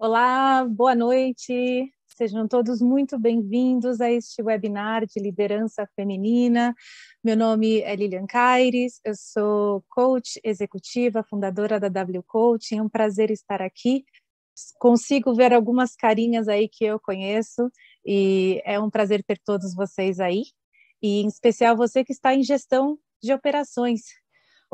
Olá, boa noite. Sejam todos muito bem-vindos a este webinar de liderança feminina. Meu nome é Lilian Caires, eu sou coach executiva, fundadora da W Coaching. É um prazer estar aqui. Consigo ver algumas carinhas aí que eu conheço e é um prazer ter todos vocês aí. E em especial você que está em gestão de operações.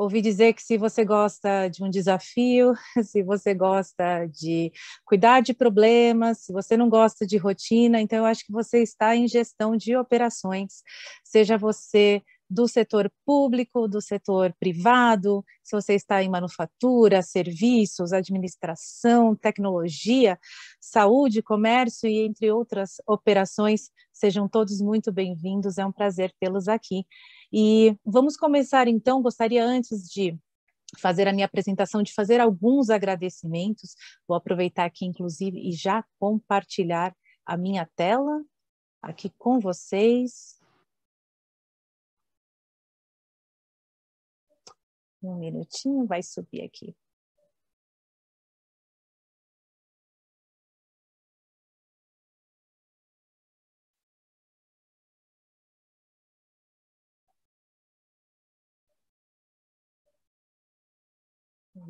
Ouvi dizer que se você gosta de um desafio, se você gosta de cuidar de problemas, se você não gosta de rotina, então eu acho que você está em gestão de operações, seja você do setor público, do setor privado, se você está em manufatura, serviços, administração, tecnologia, saúde, comércio e entre outras operações, sejam todos muito bem-vindos, é um prazer tê-los aqui. E vamos começar então, gostaria antes de fazer a minha apresentação, de fazer alguns agradecimentos, vou aproveitar aqui inclusive e já compartilhar a minha tela aqui com vocês. Um minutinho, vai subir aqui.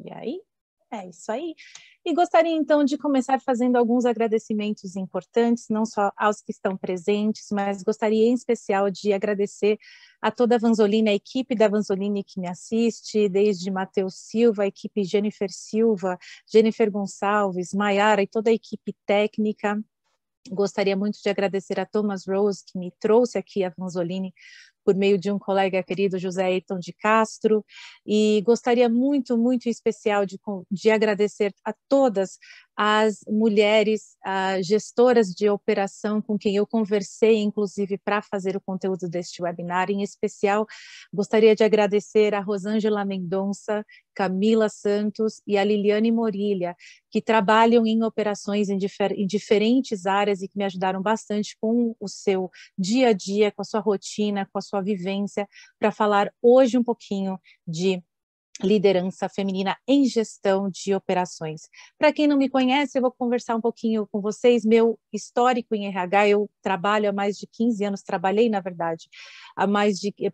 E aí? É isso aí. E gostaria, então, de começar fazendo alguns agradecimentos importantes, não só aos que estão presentes, mas gostaria, em especial, de agradecer a toda a Vanzolini, a equipe da Vanzolini que me assiste, desde Matheus Silva, a equipe Jennifer Silva, Jennifer Gonçalves, Maiara e toda a equipe técnica. Gostaria muito de agradecer a Thomas Rose, que me trouxe aqui a Vanzolini por meio de um colega querido, José Eiton de Castro, e gostaria muito, muito em especial de agradecer a todas as mulheres gestoras de operação com quem eu conversei, inclusive, para fazer o conteúdo deste webinar. Em especial, gostaria de agradecer a Rosângela Mendonça, Camila Santos e a Liliane Morilha, que trabalham em operações em diferentes áreas e que me ajudaram bastante com o seu dia a dia, com a sua rotina, com a sua vivência, para falar hoje um pouquinho de liderança feminina em gestão de operações. Para quem não me conhece, eu vou conversar um pouquinho com vocês, meu histórico em RH, eu trabalho há mais de 15 anos, trabalhei, na verdade,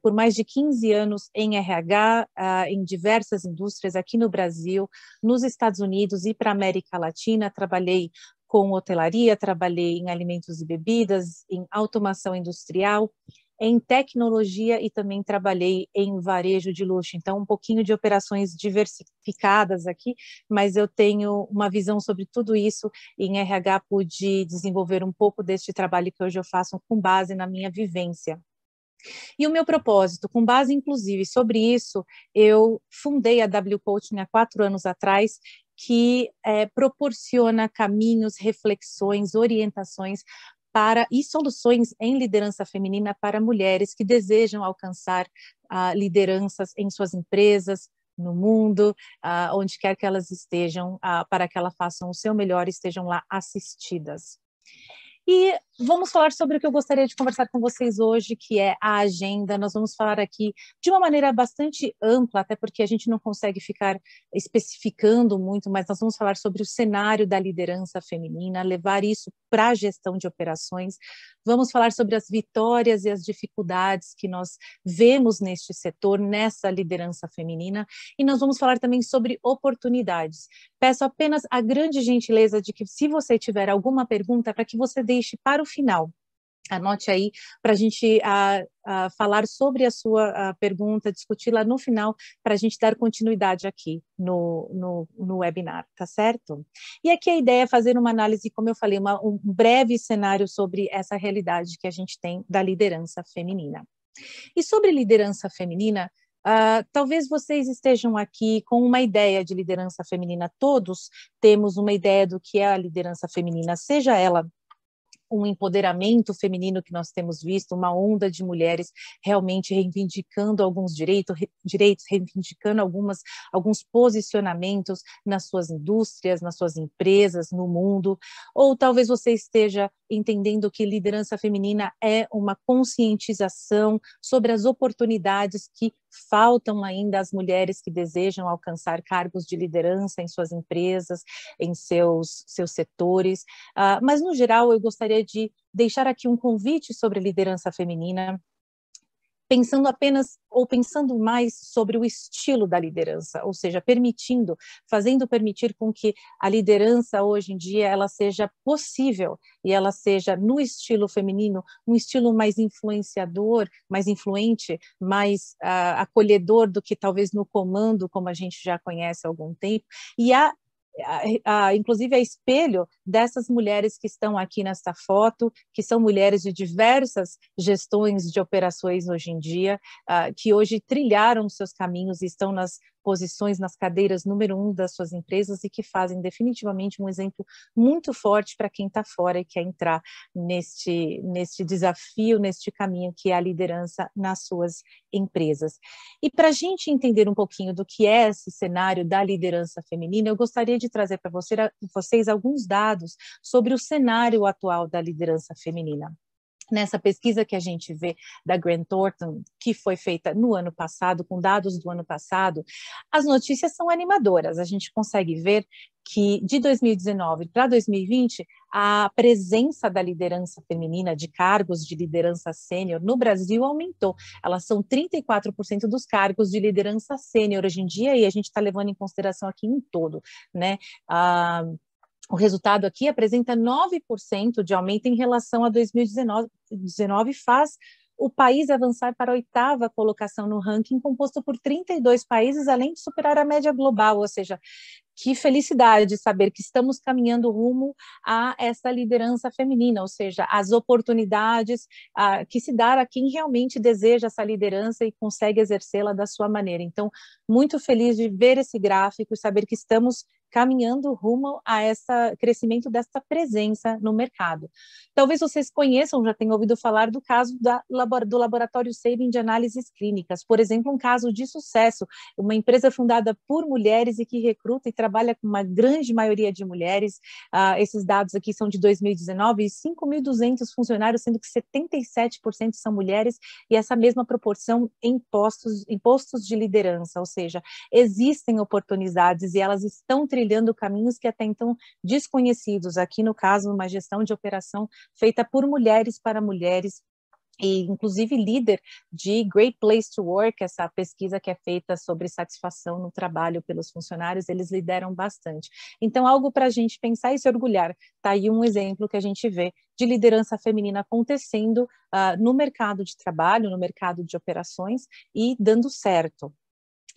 por mais de 15 anos em RH, em diversas indústrias aqui no Brasil, nos Estados Unidos e para a América Latina, trabalhei com hotelaria, trabalhei em alimentos e bebidas, em automação industrial, em tecnologia e também trabalhei em varejo de luxo. Então, um pouquinho de operações diversificadas aqui, mas eu tenho uma visão sobre tudo isso. Em RH pude desenvolver um pouco deste trabalho que hoje eu faço com base na minha vivência. E o meu propósito, com base inclusive sobre isso, eu fundei a W Coaching há 4 anos atrás, que proporciona caminhos, reflexões, orientações e soluções em liderança feminina para mulheres que desejam alcançar lideranças em suas empresas, no mundo, onde quer que elas estejam, para que elas façam o seu melhor e estejam lá assistidas. E vamos falar sobre o que eu gostaria de conversar com vocês hoje, que é a agenda. Nós vamos falar aqui de uma maneira bastante ampla, até porque a gente não consegue ficar especificando muito, mas nós vamos falar sobre o cenário da liderança feminina, levar isso para a gestão de operações. Vamos falar sobre as vitórias e as dificuldades que nós vemos neste setor, nessa liderança feminina, e nós vamos falar também sobre oportunidades. Peço apenas a grande gentileza de que, se você tiver alguma pergunta, para que você deixe para o final. Anote aí para a gente falar sobre a sua pergunta, discuti-la no final, para a gente dar continuidade aqui no webinar, tá certo? E aqui a ideia é fazer uma análise, como eu falei, um breve cenário sobre essa realidade que a gente tem da liderança feminina. E sobre liderança feminina, talvez vocês estejam aqui com uma ideia de liderança feminina. Todos temos uma ideia do que é a liderança feminina, seja ela um empoderamento feminino que nós temos visto, uma onda de mulheres realmente reivindicando alguns direitos, reivindicando alguns posicionamentos nas suas indústrias, nas suas empresas, no mundo, ou talvez você esteja entendendo que liderança feminina é uma conscientização sobre as oportunidades que faltam ainda as mulheres que desejam alcançar cargos de liderança em suas empresas, em seus setores, mas no geral eu gostaria de deixar aqui um convite sobre liderança feminina, pensando apenas ou pensando mais sobre o estilo da liderança, ou seja, fazendo permitir com que a liderança hoje em dia ela seja possível e ela seja no estilo feminino, um estilo mais influenciador, mais influente, mais acolhedor do que talvez no comando, como a gente já conhece há algum tempo, e inclusive a espelho dessas mulheres que estão aqui nesta foto, que são mulheres de diversas gestões de operações hoje em dia, que hoje trilharam seus caminhos e estão nas posições, nas cadeiras número 1 das suas empresas e que fazem definitivamente um exemplo muito forte para quem está fora e quer entrar neste desafio, neste caminho que é a liderança nas suas empresas. E para a gente entender um pouquinho do que é esse cenário da liderança feminina, eu gostaria de trazer para vocês alguns dados sobre o cenário atual da liderança feminina. Nessa pesquisa que a gente vê da Grant Thornton, que foi feita no ano passado, com dados do ano passado, as notícias são animadoras. A gente consegue ver que de 2019 para 2020, a presença da liderança feminina, de cargos de liderança sênior no Brasil aumentou. Elas são 34% dos cargos de liderança sênior hoje em dia, e a gente está levando em consideração aqui um todo, né? O resultado aqui apresenta 9% de aumento em relação a 2019, faz o país avançar para a 8ª colocação no ranking, composto por 32 países, além de superar a média global, ou seja, que felicidade saber que estamos caminhando rumo a essa liderança feminina, ou seja, as oportunidades que se dá a quem realmente deseja essa liderança e consegue exercê-la da sua maneira. Então, muito feliz de ver esse gráfico e saber que estamos caminhando rumo a esse crescimento dessa presença no mercado. Talvez vocês conheçam, já tenham ouvido falar do caso do Laboratório Sabin de Análises Clínicas, por exemplo, um caso de sucesso, uma empresa fundada por mulheres e que recruta e trabalha com uma grande maioria de mulheres. Esses dados aqui são de 2019, 5.200 funcionários, sendo que 77% são mulheres, e essa mesma proporção em postos de liderança, ou seja, existem oportunidades e elas estão trilhando caminhos que até então desconhecidos. Aqui, no caso, uma gestão de operação feita por mulheres para mulheres, e inclusive líder de Great Place to Work, essa pesquisa que é feita sobre satisfação no trabalho pelos funcionários, eles lideram bastante. Então, algo para a gente pensar e se orgulhar. Está aí um exemplo que a gente vê de liderança feminina acontecendo no mercado de trabalho, no mercado de operações e dando certo.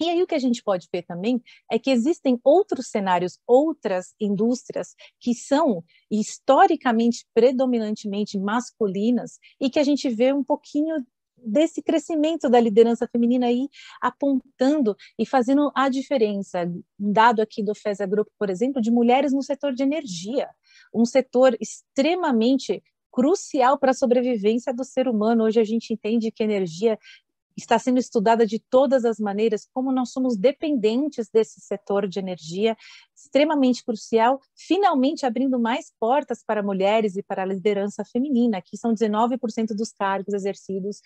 E aí o que a gente pode ver também é que existem outros cenários, outras indústrias que são historicamente, predominantemente masculinas e que a gente vê um pouquinho desse crescimento da liderança feminina aí apontando e fazendo a diferença. Dado aqui do FESA Group, por exemplo, de mulheres no setor de energia, um setor extremamente crucial para a sobrevivência do ser humano. Hoje a gente entende que energia está sendo estudada de todas as maneiras, como nós somos dependentes desse setor de energia, extremamente crucial, finalmente abrindo mais portas para mulheres e para a liderança feminina, que são 19% dos cargos exercidos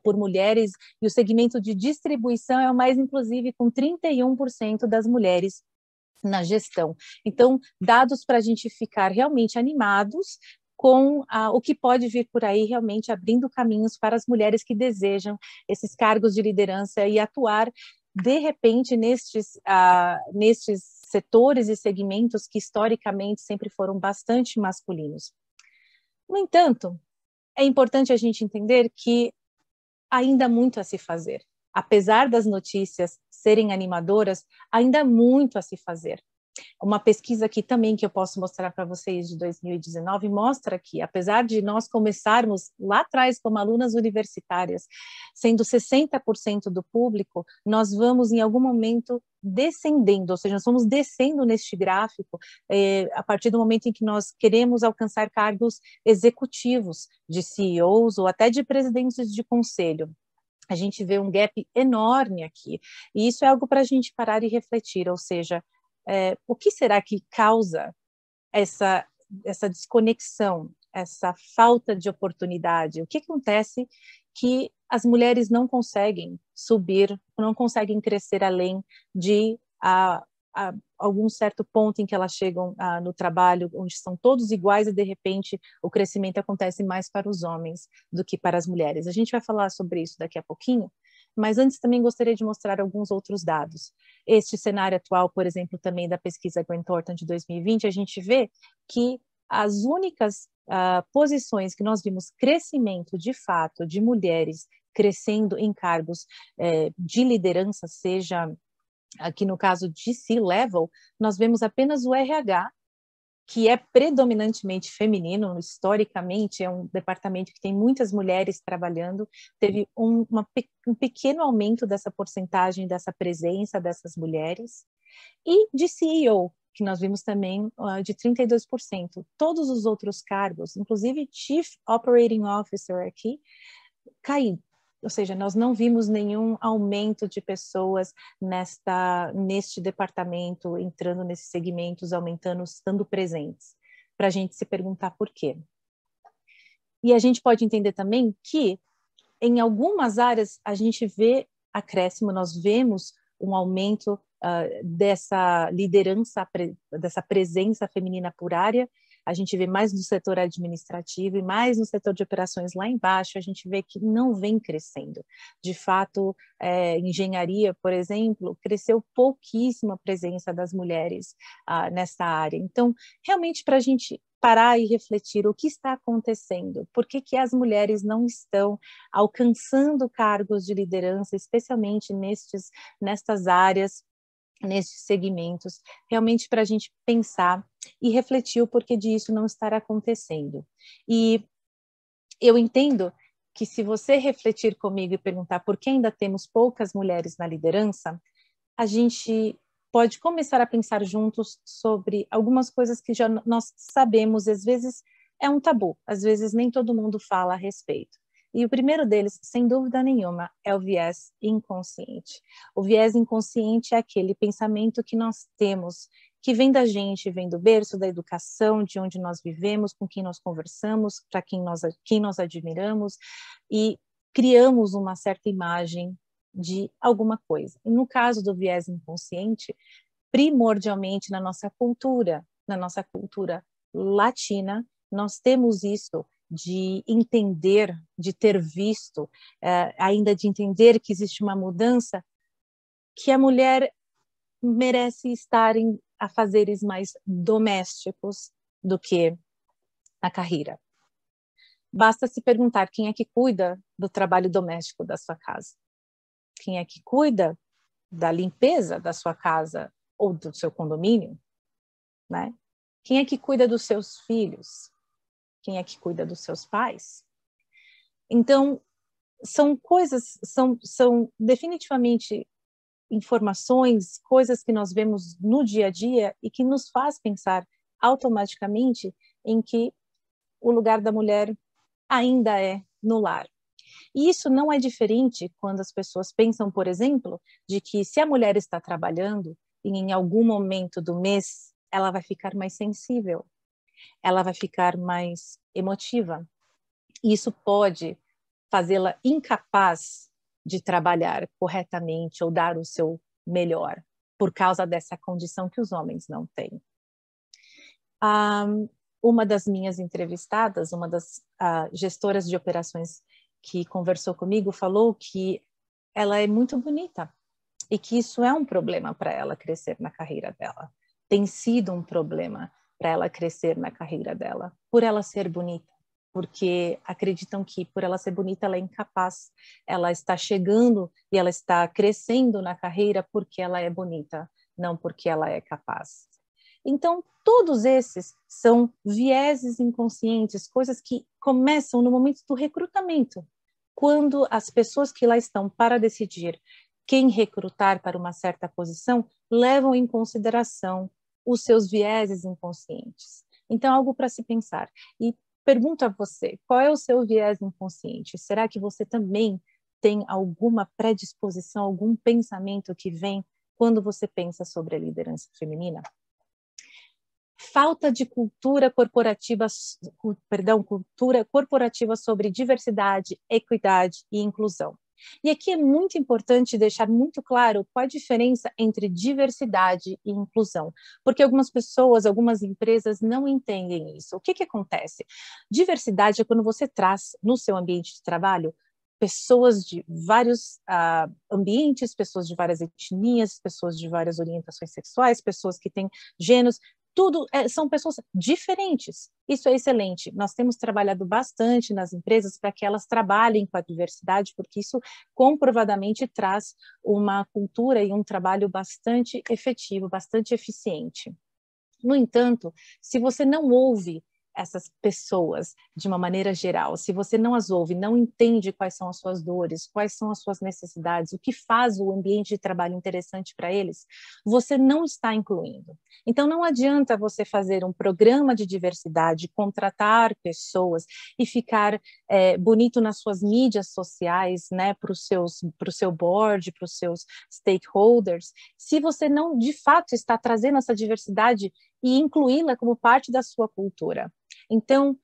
por mulheres, e o segmento de distribuição é o mais inclusive, com 31% das mulheres na gestão. Então, dados para a gente ficar realmente animados com o que pode vir por aí, realmente abrindo caminhos para as mulheres que desejam esses cargos de liderança e atuar, de repente, nestes setores e segmentos que, historicamente, sempre foram bastante masculinos. No entanto, é importante a gente entender que ainda há muito a se fazer. Apesar das notícias serem animadoras, ainda há muito a se fazer. Uma pesquisa aqui também que eu posso mostrar para vocês de 2019 mostra que, apesar de nós começarmos lá atrás como alunas universitárias, sendo 60% do público, nós vamos em algum momento descendendo, ou seja, nós vamos descendo neste gráfico a partir do momento em que nós queremos alcançar cargos executivos de CEOs ou até de presidentes de conselho. A gente vê um gap enorme aqui, e isso é algo para a gente parar e refletir, ou seja, o que será que causa essa desconexão, essa falta de oportunidade? O que acontece que as mulheres não conseguem subir, não conseguem crescer além de algum certo ponto em que elas chegam no trabalho, onde são todos iguais e, de repente, o crescimento acontece mais para os homens do que para as mulheres. A gente vai falar sobre isso daqui a pouquinho, mas antes também gostaria de mostrar alguns outros dados. Este cenário atual, por exemplo, também da pesquisa Grant Thornton de 2020, a gente vê que as únicas posições que nós vimos crescimento, de fato, de mulheres crescendo em cargos de liderança, seja aqui no caso de C-Level, nós vemos apenas o RH, que é predominantemente feminino, historicamente é um departamento que tem muitas mulheres trabalhando, teve um pequeno aumento dessa porcentagem, dessa presença dessas mulheres, e de CEO, que nós vimos também de 32%. Todos os outros cargos, inclusive Chief Operating Officer aqui, caiu. Ou seja, nós não vimos nenhum aumento de pessoas neste departamento, entrando nesses segmentos, aumentando, estando presentes, para a gente se perguntar por quê. E a gente pode entender também que, em algumas áreas, a gente vê acréscimo, nós vemos um aumento dessa liderança, dessa presença feminina por área. A gente vê mais no setor administrativo e mais no setor de operações lá embaixo, a gente vê que não vem crescendo. De fato, engenharia, por exemplo, cresceu pouquíssimo a presença das mulheres nessa área. Então, realmente, para a gente parar e refletir o que está acontecendo, por que as mulheres não estão alcançando cargos de liderança, especialmente nestas áreas, nesses segmentos, realmente para a gente pensar e refletir o porquê disso não estar acontecendo. E eu entendo que se você refletir comigo e perguntar por que ainda temos poucas mulheres na liderança, a gente pode começar a pensar juntos sobre algumas coisas que já nós sabemos, às vezes é um tabu, às vezes nem todo mundo fala a respeito. E o primeiro deles, sem dúvida nenhuma, é o viés inconsciente. O viés inconsciente é aquele pensamento que nós temos, que vem da gente, vem do berço, da educação, de onde nós vivemos, com quem nós conversamos, para quem nós admiramos, e criamos uma certa imagem de alguma coisa. E no caso do viés inconsciente, primordialmente na nossa cultura latina, nós temos isso de entender, de ter visto, ainda de entender que existe uma mudança, que a mulher merece estar em afazeres mais domésticos do que na carreira. Basta se perguntar quem é que cuida do trabalho doméstico da sua casa. Quem é que cuida da limpeza da sua casa ou do seu condomínio, né? Quem é que cuida dos seus filhos? Quem é que cuida dos seus pais? Então, são coisas, são definitivamente informações, coisas que nós vemos no dia a dia e que nos faz pensar automaticamente em que o lugar da mulher ainda é no lar. E isso não é diferente quando as pessoas pensam, por exemplo, de que se a mulher está trabalhando e em algum momento do mês ela vai ficar mais sensível, ela vai ficar mais emotiva. Isso pode fazê-la incapaz de trabalhar corretamente ou dar o seu melhor, por causa dessa condição que os homens não têm. Uma das minhas entrevistadas, uma das gestoras de operações que conversou comigo, falou que ela é muito bonita e que isso é um problema para ela crescer na carreira dela. Tem sido um problema para ela crescer na carreira dela, por ela ser bonita, porque acreditam que por ela ser bonita ela é incapaz, ela está chegando e ela está crescendo na carreira porque ela é bonita, não porque ela é capaz. Então, todos esses são vieses inconscientes, coisas que começam no momento do recrutamento, quando as pessoas que lá estão para decidir quem recrutar para uma certa posição levam em consideração os seus vieses inconscientes. Então, algo para se pensar. E pergunto a você, qual é o seu viés inconsciente? Será que você também tem alguma predisposição, algum pensamento que vem quando você pensa sobre a liderança feminina? Falta de cultura corporativa sobre diversidade, equidade e inclusão. E aqui é muito importante deixar muito claro qual a diferença entre diversidade e inclusão, porque algumas pessoas, algumas empresas não entendem isso. O que que acontece? Diversidade é quando você traz no seu ambiente de trabalho pessoas de vários ambientes, pessoas de várias etnias, pessoas de várias orientações sexuais, pessoas que têm gêneros, tudo são pessoas diferentes. Isso é excelente. Nós temos trabalhado bastante nas empresas para que elas trabalhem com a diversidade, porque isso comprovadamente traz uma cultura e um trabalho bastante efetivo, bastante eficiente. No entanto, se você não ouve essas pessoas de uma maneira geral, se você não as ouve, não entende quais são as suas dores, quais são as suas necessidades, o que faz o ambiente de trabalho interessante para eles, você não está incluindo. Então, não adianta você fazer um programa de diversidade, contratar pessoas e ficar bonito nas suas mídias sociais, né, para o seu board, para os seus stakeholders, se você não, de fato, está trazendo essa diversidade e incluí-la como parte da sua cultura. Então,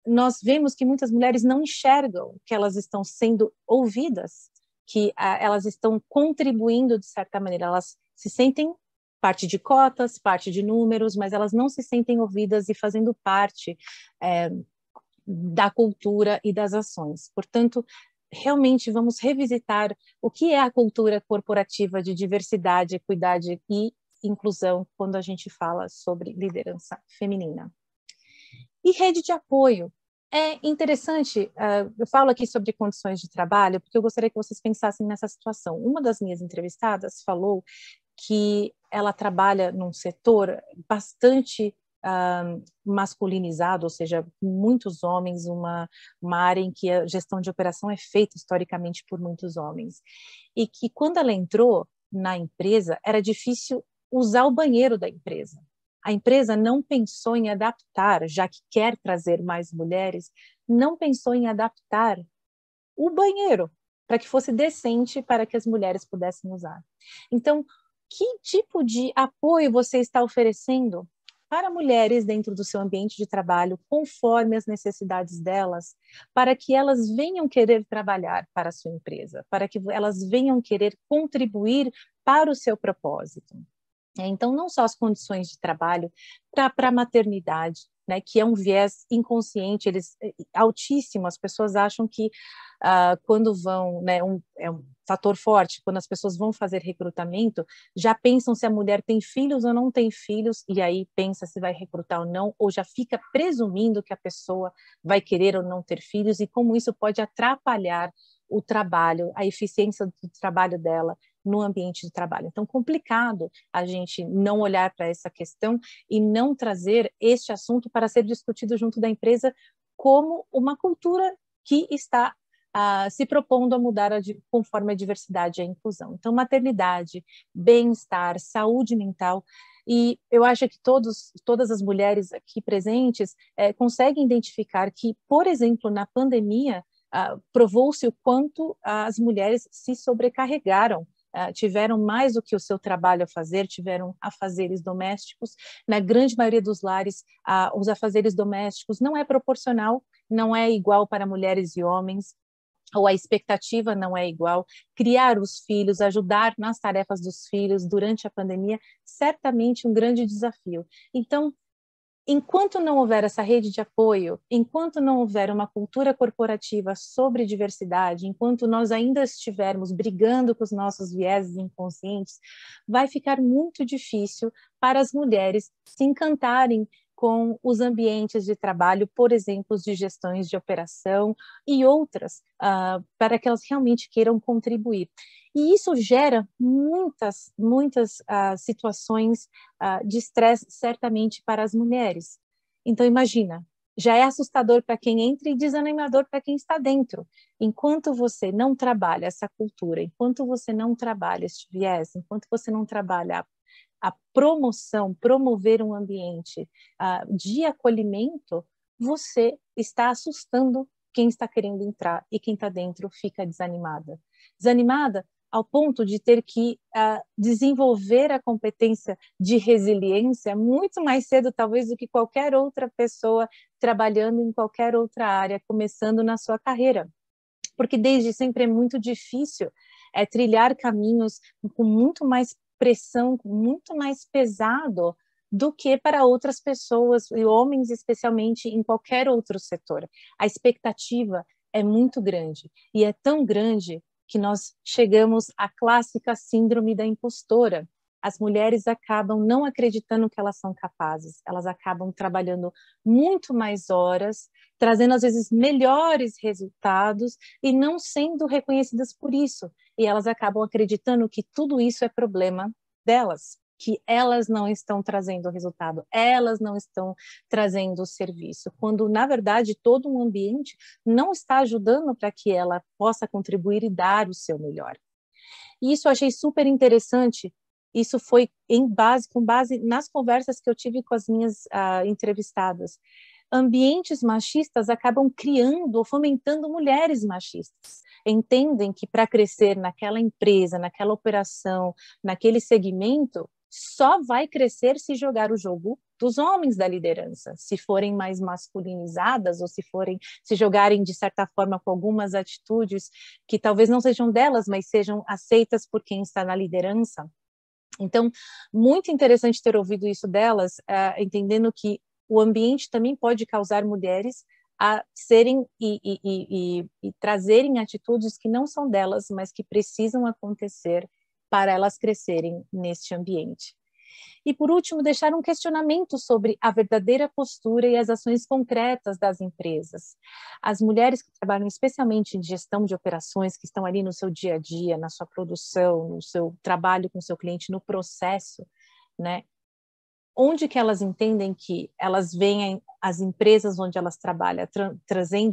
nós vemos que muitas mulheres não enxergam que elas estão sendo ouvidas, que elas estão contribuindo de certa maneira, elas se sentem parte de cotas, parte de números, mas elas não se sentem ouvidas e fazendo parte da cultura e das ações. Portanto, realmente vamos revisitar o que é a cultura corporativa de diversidade, equidade e inclusão quando a gente fala sobre liderança feminina. E rede de apoio. É interessante, eu falo aqui sobre condições de trabalho, porque eu gostaria que vocês pensassem nessa situação. Uma das minhas entrevistadas falou que ela trabalha num setor bastante masculinizado, ou seja, muitos homens, uma área em que a gestão de operação é feita historicamente por muitos homens. E que quando ela entrou na empresa, era difícil usar o banheiro da empresa. A empresa não pensou em adaptar, já que quer trazer mais mulheres, não pensou em adaptar o banheiro para que fosse decente para que as mulheres pudessem usar. Então, que tipo de apoio você está oferecendo para mulheres dentro do seu ambiente de trabalho, conforme as necessidades delas, para que elas venham querer trabalhar para a sua empresa, para que elas venham querer contribuir para o seu propósito? Então, não só as condições de trabalho para a maternidade, né, que é um viés inconsciente, altíssimo. As pessoas acham que quando vão, né, é um fator forte, quando as pessoas vão fazer recrutamento, já pensam se a mulher tem filhos ou não tem filhos, e aí pensa se vai recrutar ou não, ou já fica presumindo que a pessoa vai querer ou não ter filhos, e como isso pode atrapalhar o trabalho, a eficiência do trabalho dela no ambiente de trabalho. Então, complicado a gente não olhar para essa questão e não trazer este assunto para ser discutido junto da empresa como uma cultura que está se propondo a mudar conforme a diversidade e a inclusão. Então, maternidade, bem-estar, saúde mental, e eu acho que todas as mulheres aqui presentes conseguem identificar que, por exemplo, na pandemia, provou-se o quanto as mulheres se sobrecarregaram, tiveram mais do que o seu trabalho a fazer, tiveram afazeres domésticos. Na grande maioria dos lares, os afazeres domésticos não é proporcional, não é igual para mulheres e homens, ou a expectativa não é igual. Criar os filhos, ajudar nas tarefas dos filhos durante a pandemia, certamente um grande desafio. Então, enquanto não houver essa rede de apoio, enquanto não houver uma cultura corporativa sobre diversidade, enquanto nós ainda estivermos brigando com os nossos vieses inconscientes, vai ficar muito difícil para as mulheres se encantarem com os ambientes de trabalho, por exemplo, de gestões de operação e outras, para que elas realmente queiram contribuir. E isso gera muitas situações de estresse, certamente, para as mulheres. Então, imagina, já é assustador para quem entra e desanimador para quem está dentro. Enquanto você não trabalha essa cultura, enquanto você não trabalha este viés, enquanto você não trabalha a promoção, promover um ambiente de acolhimento, você está assustando quem está querendo entrar e quem está dentro fica desanimada. Desanimada ao ponto de ter que desenvolver a competência de resiliência muito mais cedo, talvez, do que qualquer outra pessoa trabalhando em qualquer outra área, começando na sua carreira. porque desde sempre é muito difícil trilhar caminhos com muito mais pressão, muito mais pesado do que para outras pessoas, e homens especialmente, em qualquer outro setor. A expectativa é muito grande, e é tão grande que nós chegamos à clássica síndrome da impostora. As mulheres acabam não acreditando que elas são capazes, elas acabam trabalhando muito mais horas, trazendo às vezes melhores resultados e não sendo reconhecidas por isso. E elas acabam acreditando que tudo isso é problema delas, que elas não estão trazendo o resultado, elas não estão trazendo o serviço, quando, na verdade, todo um ambiente não está ajudando para que ela possa contribuir e dar o seu melhor. E isso eu achei super interessante. Isso foi com base nas conversas que eu tive com as minhas entrevistadas. Ambientes machistas acabam criando ou fomentando mulheres machistas. Entendem que para crescer naquela empresa, naquela operação, naquele segmento, só vai crescer se jogar o jogo dos homens da liderança, se forem mais masculinizadas ou se jogarem de certa forma com algumas atitudes que talvez não sejam delas, mas sejam aceitas por quem está na liderança. Então, muito interessante ter ouvido isso delas, entendendo que o ambiente também pode causar mulheres a serem e trazerem atitudes que não são delas, mas que precisam acontecer para elas crescerem neste ambiente. E, por último, deixar um questionamento sobre a verdadeira postura e as ações concretas das empresas. As mulheres que trabalham especialmente em gestão de operações, que estão ali no seu dia a dia, na sua produção, no seu trabalho com o seu cliente, no processo, né? Onde que elas entendem que elas veem as empresas onde elas trabalham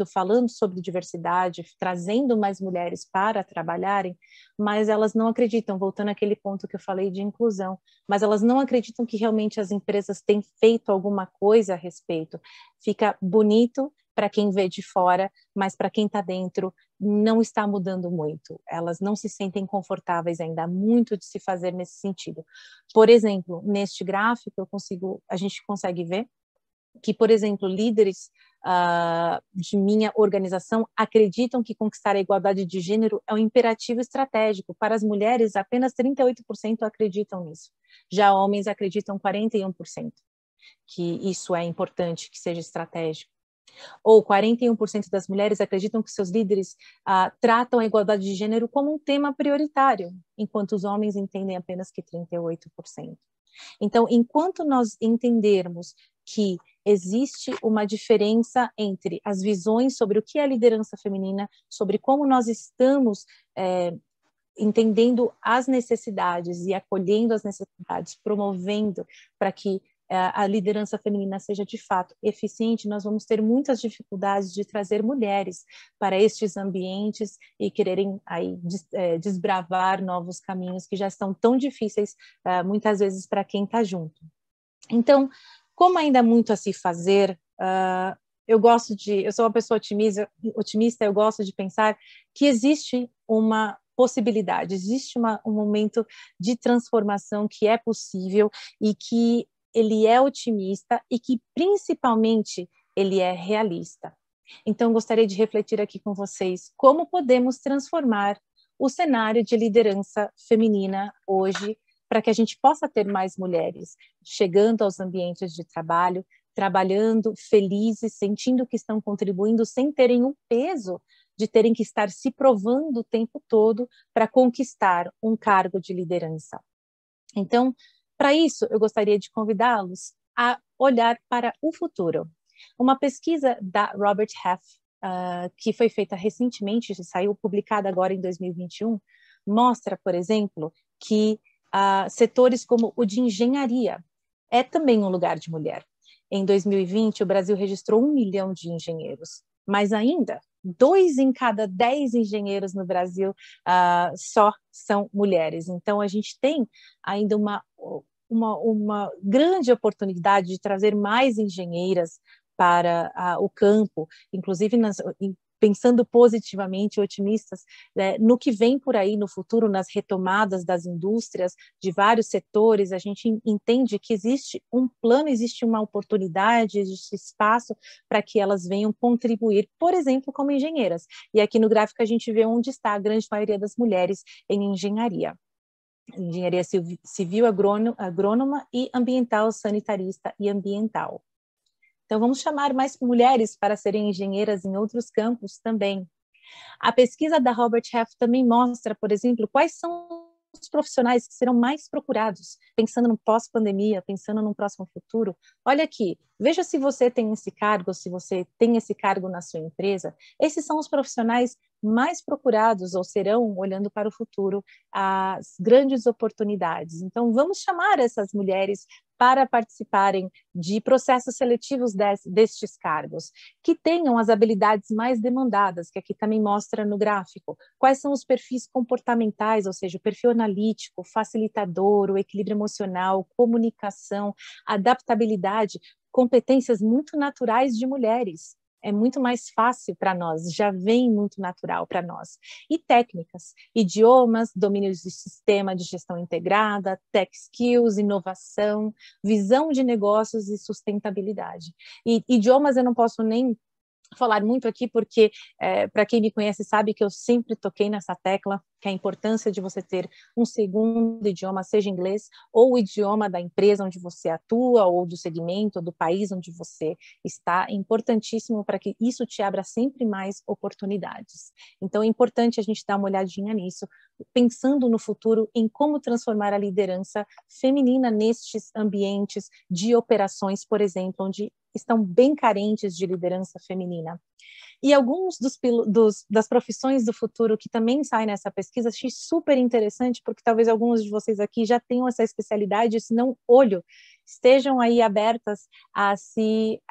falando sobre diversidade, trazendo mais mulheres para trabalharem, mas elas não acreditam, voltando àquele ponto que eu falei de inclusão, mas elas não acreditam que realmente as empresas têm feito alguma coisa a respeito. Fica bonito para quem vê de fora, mas para quem está dentro não está mudando muito. Elas não se sentem confortáveis ainda, há muito de se fazer nesse sentido. Por exemplo, neste gráfico a gente consegue ver que, por exemplo, líderes de minha organização acreditam que conquistar a igualdade de gênero é um imperativo estratégico. Para as mulheres, apenas 38% acreditam nisso. Já homens acreditam 41% que isso é importante, que seja estratégico. Ou 41% das mulheres acreditam que seus líderes tratam a igualdade de gênero como um tema prioritário, enquanto os homens entendem apenas que 38%. Então, enquanto nós entendermos que existe uma diferença entre as visões sobre o que é a liderança feminina, sobre como nós estamos entendendo as necessidades e acolhendo as necessidades, promovendo para que a liderança feminina seja de fato eficiente, nós vamos ter muitas dificuldades de trazer mulheres para estes ambientes e quererem aí desbravar novos caminhos que já estão tão difíceis muitas vezes para quem está junto. Então, como ainda há muito a se fazer, eu sou uma pessoa otimista, eu gosto de pensar que existe uma possibilidade, existe um momento de transformação que é possível e que ele é otimista e que, principalmente, ele é realista. Então, gostaria de refletir aqui com vocês como podemos transformar o cenário de liderança feminina hoje para que a gente possa ter mais mulheres chegando aos ambientes de trabalho, trabalhando felizes, sentindo que estão contribuindo sem terem um peso de terem que estar se provando o tempo todo para conquistar um cargo de liderança. Então, para isso, eu gostaria de convidá-los a olhar para o futuro. Uma pesquisa da Robert Half, que foi feita recentemente, saiu publicada agora em 2021, mostra, por exemplo, que setores como o de engenharia é também um lugar de mulher. Em 2020, o Brasil registrou 1 milhão de engenheiros, mas ainda 2 em cada 10 engenheiros no Brasil só são mulheres. Então, a gente tem ainda uma grande oportunidade de trazer mais engenheiras para o campo, inclusive pensando positivamente, otimistas, no que vem por aí no futuro, nas retomadas das indústrias, de vários setores, a gente entende que existe um plano, existe uma oportunidade, existe espaço para que elas venham contribuir, por exemplo, como engenheiras. E aqui no gráfico a gente vê onde está a grande maioria das mulheres em engenharia. Engenharia civil, agrônoma e ambiental, sanitarista e ambiental. Então, vamos chamar mais mulheres para serem engenheiras em outros campos também. A pesquisa da Robert Half também mostra, por exemplo, quais são os profissionais que serão mais procurados, pensando no pós-pandemia, pensando no próximo futuro. Olha aqui, veja se você tem esse cargo, se você tem esse cargo na sua empresa. Esses são os profissionais mais procurados, ou serão, olhando para o futuro, as grandes oportunidades. Então, vamos chamar essas mulheres para participarem de processos seletivos destes cargos, que tenham as habilidades mais demandadas, que aqui também mostra no gráfico. Quais são os perfis comportamentais, ou seja, o perfil analítico, facilitador, o equilíbrio emocional, comunicação, adaptabilidade, competências muito naturais de mulheres. É muito mais fácil para nós, já vem muito natural para nós. E técnicas, idiomas, domínios de sistema de gestão integrada, tech skills, inovação, visão de negócios e sustentabilidade. E idiomas eu não posso nem falar muito aqui, porque para quem me conhece sabe que eu sempre toquei nessa tecla, que a importância de você ter um segundo idioma, seja inglês, ou o idioma da empresa onde você atua, ou do segmento, do país onde você está, é importantíssimo para que isso te abra sempre mais oportunidades. Então é importante a gente dar uma olhadinha nisso, pensando no futuro em como transformar a liderança feminina nestes ambientes de operações, por exemplo, onde estão bem carentes de liderança feminina. E alguns das profissões do futuro que também saem nessa pesquisa, achei super interessante, porque talvez alguns de vocês aqui já tenham essa especialidade, se não olho, estejam aí abertas a se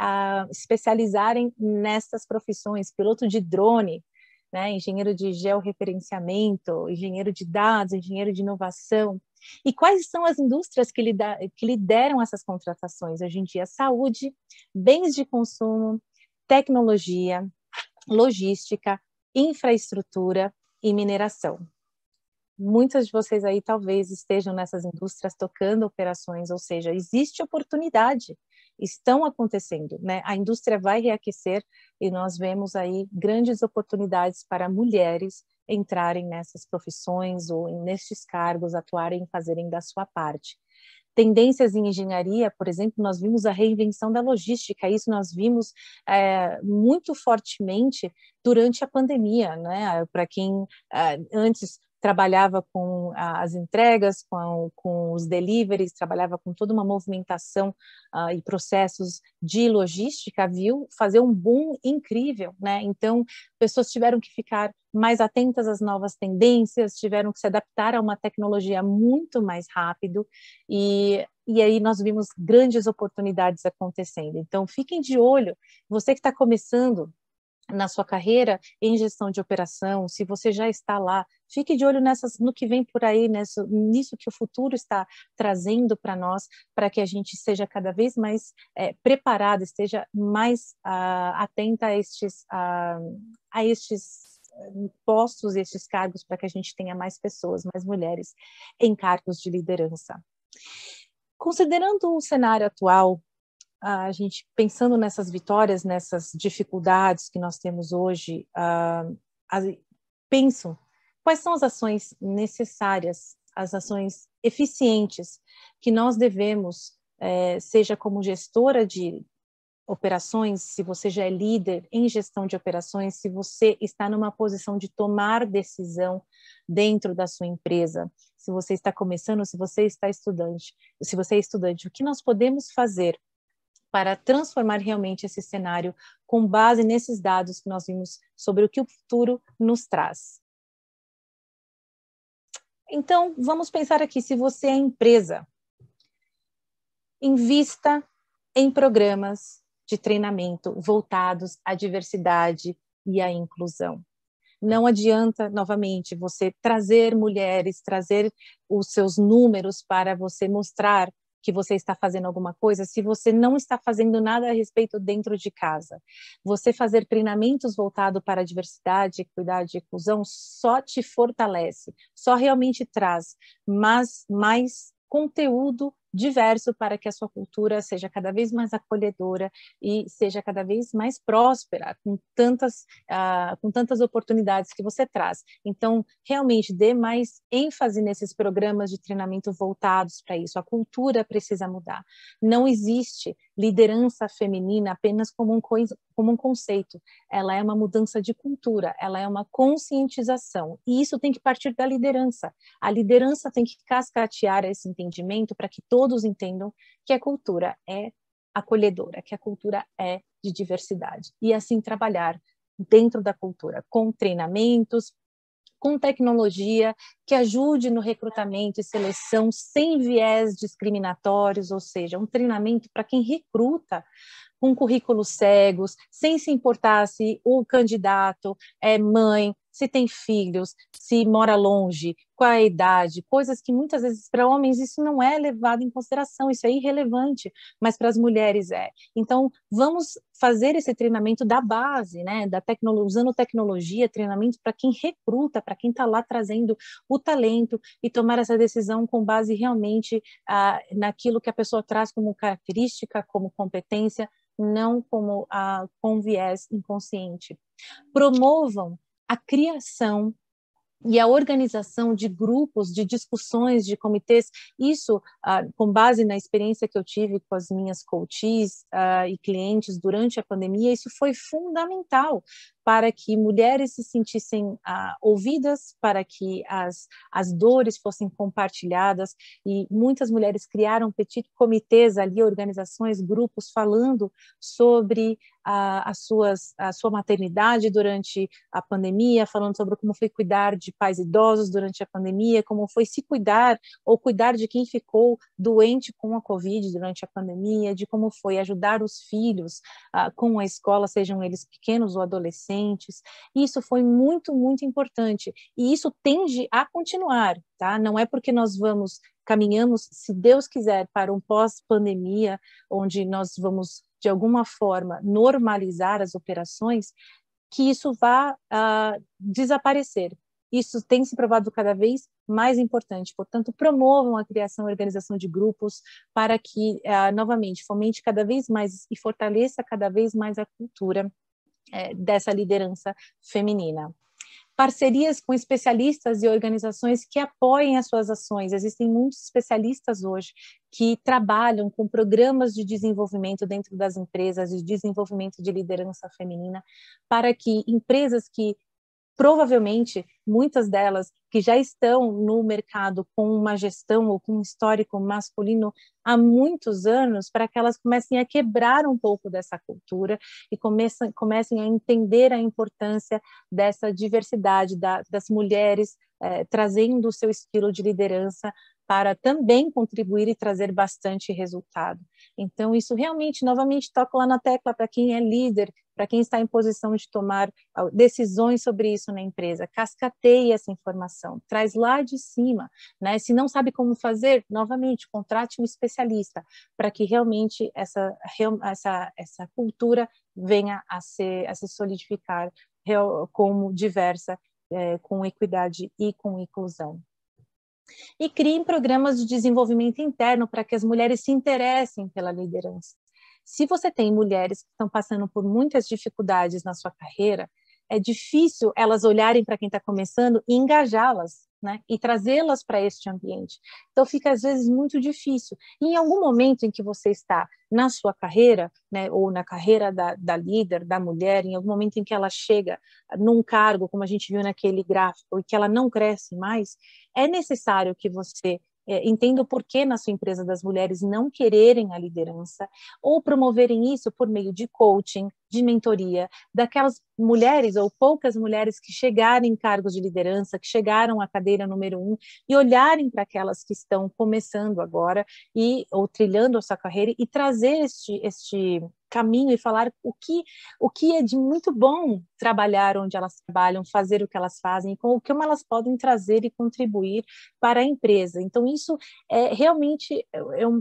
especializarem nessas profissões, piloto de drone, né, engenheiro de georreferenciamento, engenheiro de dados, engenheiro de inovação. E quais são as indústrias que lideram essas contratações hoje em dia? Saúde, bens de consumo, tecnologia, logística, infraestrutura e mineração. Muitas de vocês aí talvez estejam nessas indústrias tocando operações, ou seja, existe oportunidade, estão acontecendo, né? A indústria vai reaquecer e nós vemos aí grandes oportunidades para mulheres entrarem nessas profissões ou nestes cargos, atuarem, fazerem da sua parte. Tendências em engenharia, por exemplo, nós vimos a reinvenção da logística, isso nós vimos muito fortemente durante a pandemia, né? Para quem antes trabalhava com as entregas, com os deliveries, trabalhava com toda uma movimentação e processos de logística, viu fazer um boom incrível, né? Então, pessoas tiveram que ficar mais atentas às novas tendências, tiveram que se adaptar a uma tecnologia muito mais rápido e aí nós vimos grandes oportunidades acontecendo. Então, fiquem de olho, você que está começando na sua carreira em gestão de operação, se você já está lá, fique de olho no que vem por aí, nisso que o futuro está trazendo para nós, para que a gente seja cada vez mais preparada, esteja mais atenta a estes postos e estes cargos, para que a gente tenha mais pessoas, mais mulheres em cargos de liderança. Considerando o cenário atual, a gente pensando nessas vitórias, nessas dificuldades que nós temos hoje, penso quais são as ações necessárias, as ações eficientes que nós devemos, seja como gestora de operações, se você já é líder em gestão de operações, se você está numa posição de tomar decisão dentro da sua empresa, se você está começando, se você está estudante, se você é estudante, o que nós podemos fazer para transformar realmente esse cenário com base nesses dados que nós vimos sobre o que o futuro nos traz. Então, vamos pensar aqui, se você é empresa, invista em programas de treinamento voltados à diversidade e à inclusão. Não adianta, novamente, você trazer mulheres, trazer os seus números para você mostrar que você está fazendo alguma coisa se você não está fazendo nada a respeito dentro de casa. Você fazer treinamentos voltados para a diversidade, equidade e inclusão só te fortalece, só realmente traz mais conteúdo diverso para que a sua cultura seja cada vez mais acolhedora e seja cada vez mais próspera, com tantas oportunidades que você traz. Então, realmente, dê mais ênfase nesses programas de treinamento voltados para isso. A cultura precisa mudar. Não existe liderança feminina apenas como um conceito. Ela é uma mudança de cultura, ela é uma conscientização. E isso tem que partir da liderança. A liderança tem que cascatear esse entendimento para que todos entendam que a cultura é acolhedora, que a cultura é de diversidade. E assim trabalhar dentro da cultura, com treinamentos, com tecnologia que ajude no recrutamento e seleção sem viés discriminatórios, ou seja, um treinamento para quem recruta com currículos cegos, sem se importar se o candidato é mãe, se tem filhos, se mora longe, qual é a idade, coisas que muitas vezes para homens isso não é levado em consideração, isso é irrelevante, mas para as mulheres é. Então, vamos fazer esse treinamento da base, né, usando tecnologia, treinamento para quem recruta, para quem está lá trazendo o talento e tomar essa decisão com base realmente naquilo que a pessoa traz como característica, como competência, não como com viés inconsciente. Promovam a criação e a organização de grupos, de discussões, de comitês, isso com base na experiência que eu tive com as minhas coaches e clientes durante a pandemia, isso foi fundamental para que mulheres se sentissem ouvidas, para que as dores fossem compartilhadas, e muitas mulheres criaram petit comitês ali, organizações, grupos, falando sobre a sua maternidade durante a pandemia, falando sobre como foi cuidar de pais idosos durante a pandemia, como foi se cuidar ou cuidar de quem ficou doente com a Covid durante a pandemia, de como foi ajudar os filhos com a escola, sejam eles pequenos ou adolescentes. Isso foi muito, muito importante. E isso tende a continuar, tá? Não é porque nós caminhamos, se Deus quiser, para um pós-pandemia, onde nós vamos, de alguma forma, normalizar as operações, que isso vá desaparecer. Isso tem se provado cada vez mais importante. Portanto, promovam a criação e organização de grupos para que, novamente, fomente cada vez mais e fortaleça cada vez mais a cultura dessa liderança feminina. Parcerias com especialistas e organizações que apoiem as suas ações. Existem muitos especialistas hoje que trabalham com programas de desenvolvimento dentro das empresas, de desenvolvimento de liderança feminina, para que empresas que provavelmente muitas delas que já estão no mercado com uma gestão ou com um histórico masculino há muitos anos, para que elas comecem a quebrar um pouco dessa cultura e comecem a entender a importância dessa diversidade das mulheres, trazendo o seu estilo de liderança para também contribuir e trazer bastante resultado. Então, isso realmente, novamente, toca lá na tecla para quem é líder, para quem está em posição de tomar decisões sobre isso na empresa, cascateia essa informação, traz lá de cima, né? Se não sabe como fazer, novamente, contrate um especialista para que realmente essa cultura venha a se solidificar como diversa, com equidade e com inclusão. E criem programas de desenvolvimento interno para que as mulheres se interessem pela liderança. Se você tem mulheres que estão passando por muitas dificuldades na sua carreira, é difícil elas olharem para quem está começando e engajá-las, né? E trazê-las para este ambiente. Então fica às vezes muito difícil. E em algum momento em que você está na sua carreira, né, ou na carreira da líder, da mulher, em algum momento em que ela chega num cargo, como a gente viu naquele gráfico, e que ela não cresce mais, é necessário que você entenda o porquê na sua empresa das mulheres não quererem a liderança ou promoverem isso por meio de coaching, de mentoria, daquelas mulheres ou poucas mulheres que chegarem em cargos de liderança, que chegaram à cadeira número 1 e olharem para aquelas que estão começando agora ou trilhando a sua carreira e trazer este caminho e falar o que é de muito bom trabalhar onde elas trabalham, fazer o que elas fazem, com o que elas podem trazer e contribuir para a empresa. Então, isso realmente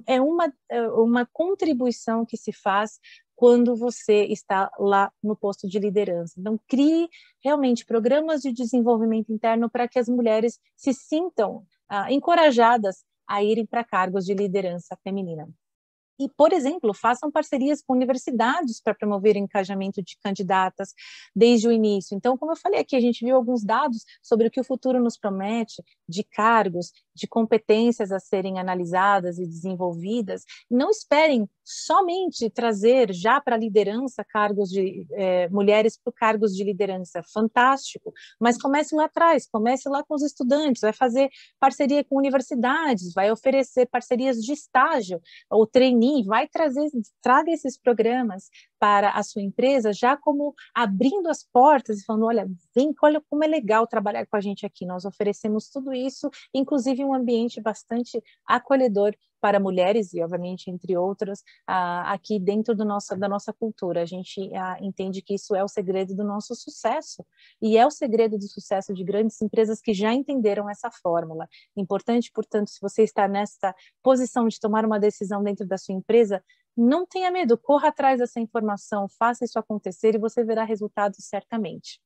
é uma contribuição que se faz quando você está lá no posto de liderança. Então, crie realmente programas de desenvolvimento interno para que as mulheres se sintam encorajadas a irem para cargos de liderança feminina. E, por exemplo, façam parcerias com universidades para promover o engajamento de candidatas desde o início. Então, como eu falei aqui, a gente viu alguns dados sobre o que o futuro nos promete, de cargos, de competências a serem analisadas e desenvolvidas. Não esperem somente trazer já para a liderança cargos de mulheres para cargos de liderança. Fantástico, mas comece lá atrás, comece lá com os estudantes, vai fazer parceria com universidades, vai oferecer parcerias de estágio ou trainee, traga esses programas para a sua empresa, já como abrindo as portas e falando, olha como é legal trabalhar com a gente aqui, nós oferecemos tudo isso, inclusive um ambiente bastante acolhedor para mulheres e, obviamente, entre outras, aqui dentro da nossa cultura. A gente entende que isso é o segredo do nosso sucesso, e é o segredo do sucesso de grandes empresas que já entenderam essa fórmula. Importante, portanto, se você está nessa posição de tomar uma decisão dentro da sua empresa, não tenha medo, corra atrás dessa informação, faça isso acontecer e você verá resultados certamente.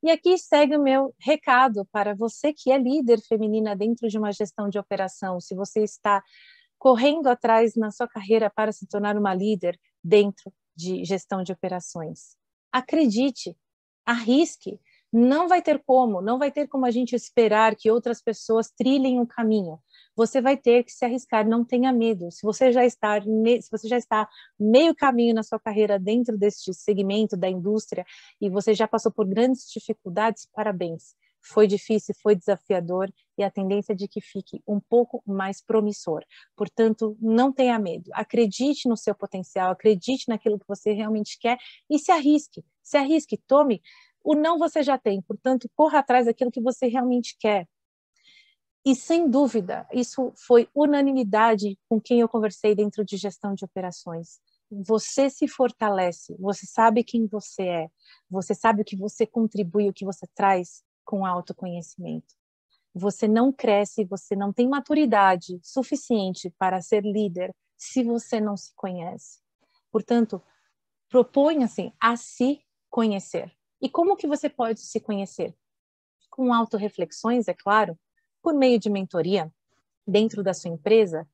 E aqui segue o meu recado para você que é líder feminina dentro de uma gestão de operação. Se você está correndo atrás na sua carreira para se tornar uma líder dentro de gestão de operações, acredite, arrisque. Não vai ter como a gente esperar que outras pessoas trilhem um caminho. Você vai ter que se arriscar, não tenha medo. Se você já está meio caminho na sua carreira dentro deste segmento da indústria e você já passou por grandes dificuldades, parabéns. Foi difícil, foi desafiador e a tendência é de que fique um pouco mais promissor. Portanto, não tenha medo. Acredite no seu potencial, acredite naquilo que você realmente quer e se arrisque. Se arrisque, tome. O não você já tem, portanto, corra atrás daquilo que você realmente quer. E, sem dúvida, isso foi unanimidade com quem eu conversei dentro de gestão de operações. Você se fortalece, você sabe quem você é, você sabe o que você contribui, o que você traz com autoconhecimento. Você não cresce, você não tem maturidade suficiente para ser líder se você não se conhece. Portanto, proponha-se a se conhecer. E como que você pode se conhecer? Com autorreflexões, é claro, por meio de mentoria dentro da sua empresa,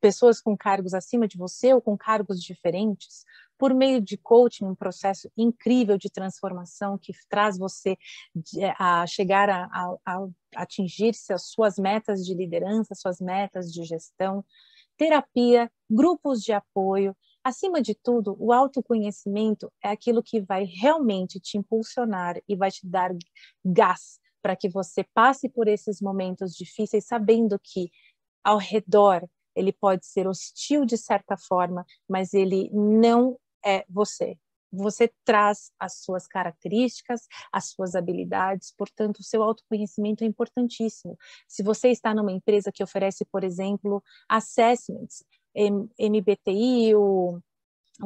pessoas com cargos acima de você ou com cargos diferentes, por meio de coaching, um processo incrível de transformação que traz você a chegar a atingir as suas metas de liderança, suas metas de gestão, terapia, grupos de apoio. Acima de tudo, o autoconhecimento é aquilo que vai realmente te impulsionar e vai te dar gás para que você passe por esses momentos difíceis, sabendo que ao redor ele pode ser hostil de certa forma, mas ele não é você. Você traz as suas características, as suas habilidades, portanto, o seu autoconhecimento é importantíssimo. Se você está numa empresa que oferece, por exemplo, assessments, MBTI, o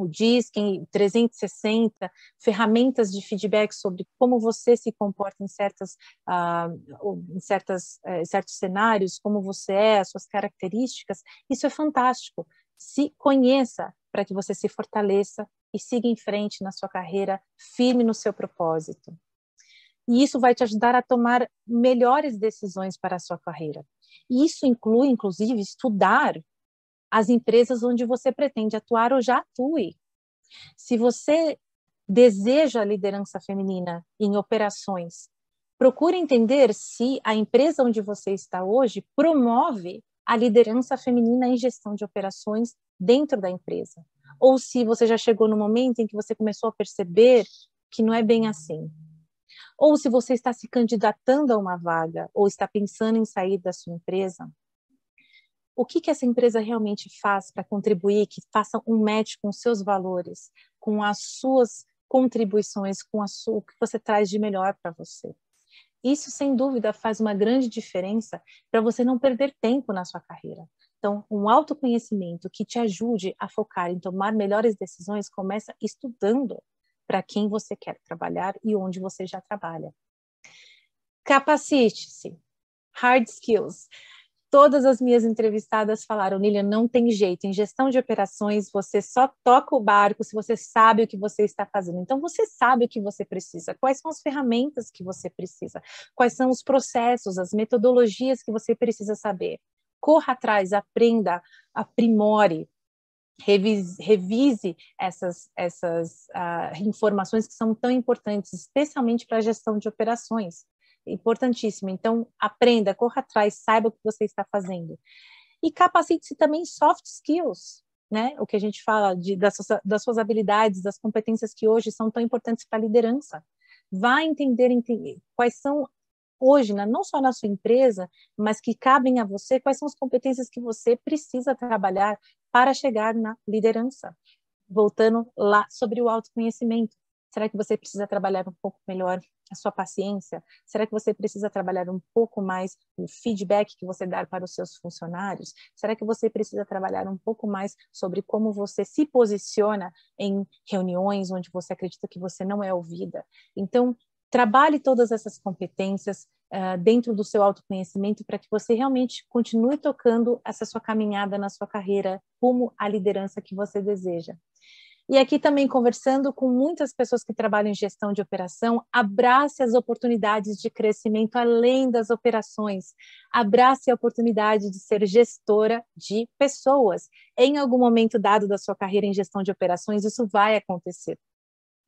DISC, 360, ferramentas de feedback sobre como você se comporta em certos cenários, como você é, as suas características, isso é fantástico. Se conheça para que você se fortaleça e siga em frente na sua carreira, firme no seu propósito. E isso vai te ajudar a tomar melhores decisões para a sua carreira. E isso inclui, inclusive, estudar as empresas onde você pretende atuar ou já atue. Se você deseja a liderança feminina em operações, procure entender se a empresa onde você está hoje promove a liderança feminina em gestão de operações dentro da empresa. Ou se você já chegou no momento em que você começou a perceber que não é bem assim. Ou se você está se candidatando a uma vaga ou está pensando em sair da sua empresa, o que essa empresa realmente faz para contribuir, que faça um match com os seus valores, com as suas contribuições, com o que você traz de melhor para você. Isso, sem dúvida, faz uma grande diferença para você não perder tempo na sua carreira. Então, um autoconhecimento que te ajude a focar em tomar melhores decisões começa estudando para quem você quer trabalhar e onde você já trabalha. Capacite-se. Hard skills. Todas as minhas entrevistadas falaram, Nília, não tem jeito, em gestão de operações você só toca o barco se você sabe o que você está fazendo. Então você sabe o que você precisa, quais são as ferramentas que você precisa, quais são os processos, as metodologias que você precisa saber. Corra atrás, aprenda, aprimore, revise essas informações que são tão importantes, especialmente para a gestão de operações. Importantíssimo. Então, aprenda, corra atrás, saiba o que você está fazendo. E capacite-se também em soft skills, né? O que a gente fala das suas habilidades, das competências que hoje são tão importantes para a liderança. Vá entender quais são hoje, né, não só na sua empresa, mas que cabem a você, quais são as competências que você precisa trabalhar para chegar na liderança. Voltando lá sobre o autoconhecimento. Será que você precisa trabalhar um pouco melhor a sua paciência? Será que você precisa trabalhar um pouco mais o feedback que você dá para os seus funcionários? Será que você precisa trabalhar um pouco mais sobre como você se posiciona em reuniões onde você acredita que você não é ouvida? Então, trabalhe todas essas competências dentro do seu autoconhecimento para que você realmente continue tocando essa sua caminhada na sua carreira rumo à liderança que você deseja. E aqui também conversando com muitas pessoas que trabalham em gestão de operação, abrace as oportunidades de crescimento além das operações. Abrace a oportunidade de ser gestora de pessoas. Em algum momento dado da sua carreira em gestão de operações, isso vai acontecer.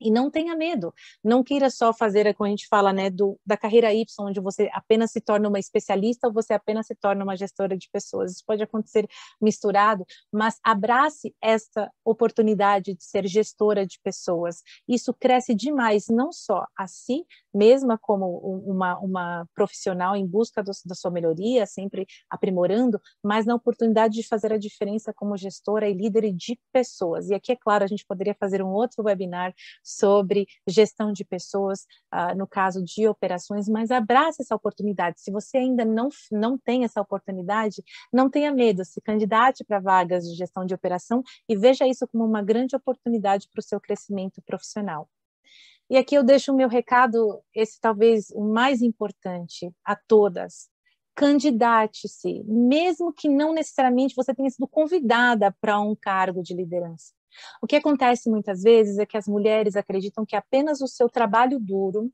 E não tenha medo, não queira só fazer, como a gente fala, né, da carreira Y, onde você apenas se torna uma especialista ou você apenas se torna uma gestora de pessoas. Isso pode acontecer misturado, mas abrace essa oportunidade de ser gestora de pessoas. Isso cresce demais, não só a si mesma como uma profissional em busca da sua melhoria, sempre aprimorando, mas na oportunidade de fazer a diferença como gestora e líder de pessoas. E aqui, é claro, a gente poderia fazer um outro webinar sobre gestão de pessoas, no caso de operações, mas abrace essa oportunidade. Se você ainda não tem essa oportunidade, não tenha medo, se candidate para vagas de gestão de operação e veja isso como uma grande oportunidade para o seu crescimento profissional. E aqui eu deixo o meu recado, esse talvez o mais importante a todas. Candidate-se, mesmo que não necessariamente você tenha sido convidada para um cargo de liderança. O que acontece muitas vezes é que as mulheres acreditam que apenas o seu trabalho duro,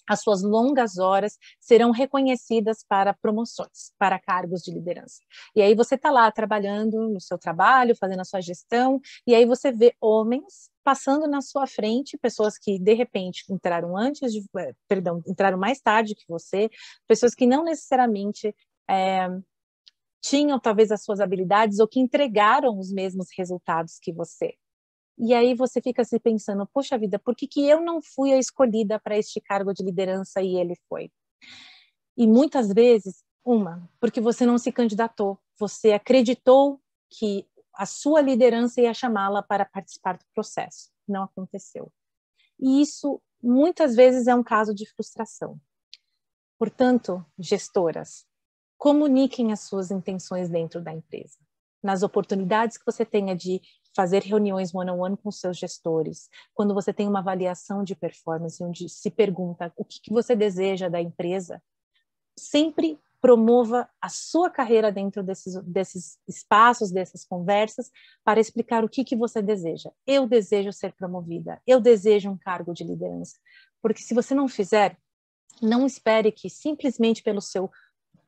as suas longas horas serão reconhecidas para promoções, para cargos de liderança. E aí você está lá trabalhando no seu trabalho, fazendo a sua gestão, e aí você vê homens passando na sua frente, pessoas que de repente entraram entraram mais tarde que você, pessoas que não necessariamente tinham talvez as suas habilidades ou que entregaram os mesmos resultados que você. E aí você fica se pensando, poxa vida, por que eu não fui a escolhida para este cargo de liderança e ele foi? E muitas vezes, porque você não se candidatou, você acreditou que a sua liderança ia chamá-la para participar do processo. Não aconteceu. E isso, muitas vezes, é um caso de frustração. Portanto, gestoras, comuniquem as suas intenções dentro da empresa. Nas oportunidades que você tenha de fazer reuniões one-on-one com seus gestores, quando você tem uma avaliação de performance, onde se pergunta o que você deseja da empresa, sempre promova a sua carreira dentro desses espaços, dessas conversas, para explicar o que você deseja. Eu desejo ser promovida, eu desejo um cargo de liderança. Porque se você não fizer, não espere que simplesmente pelo seu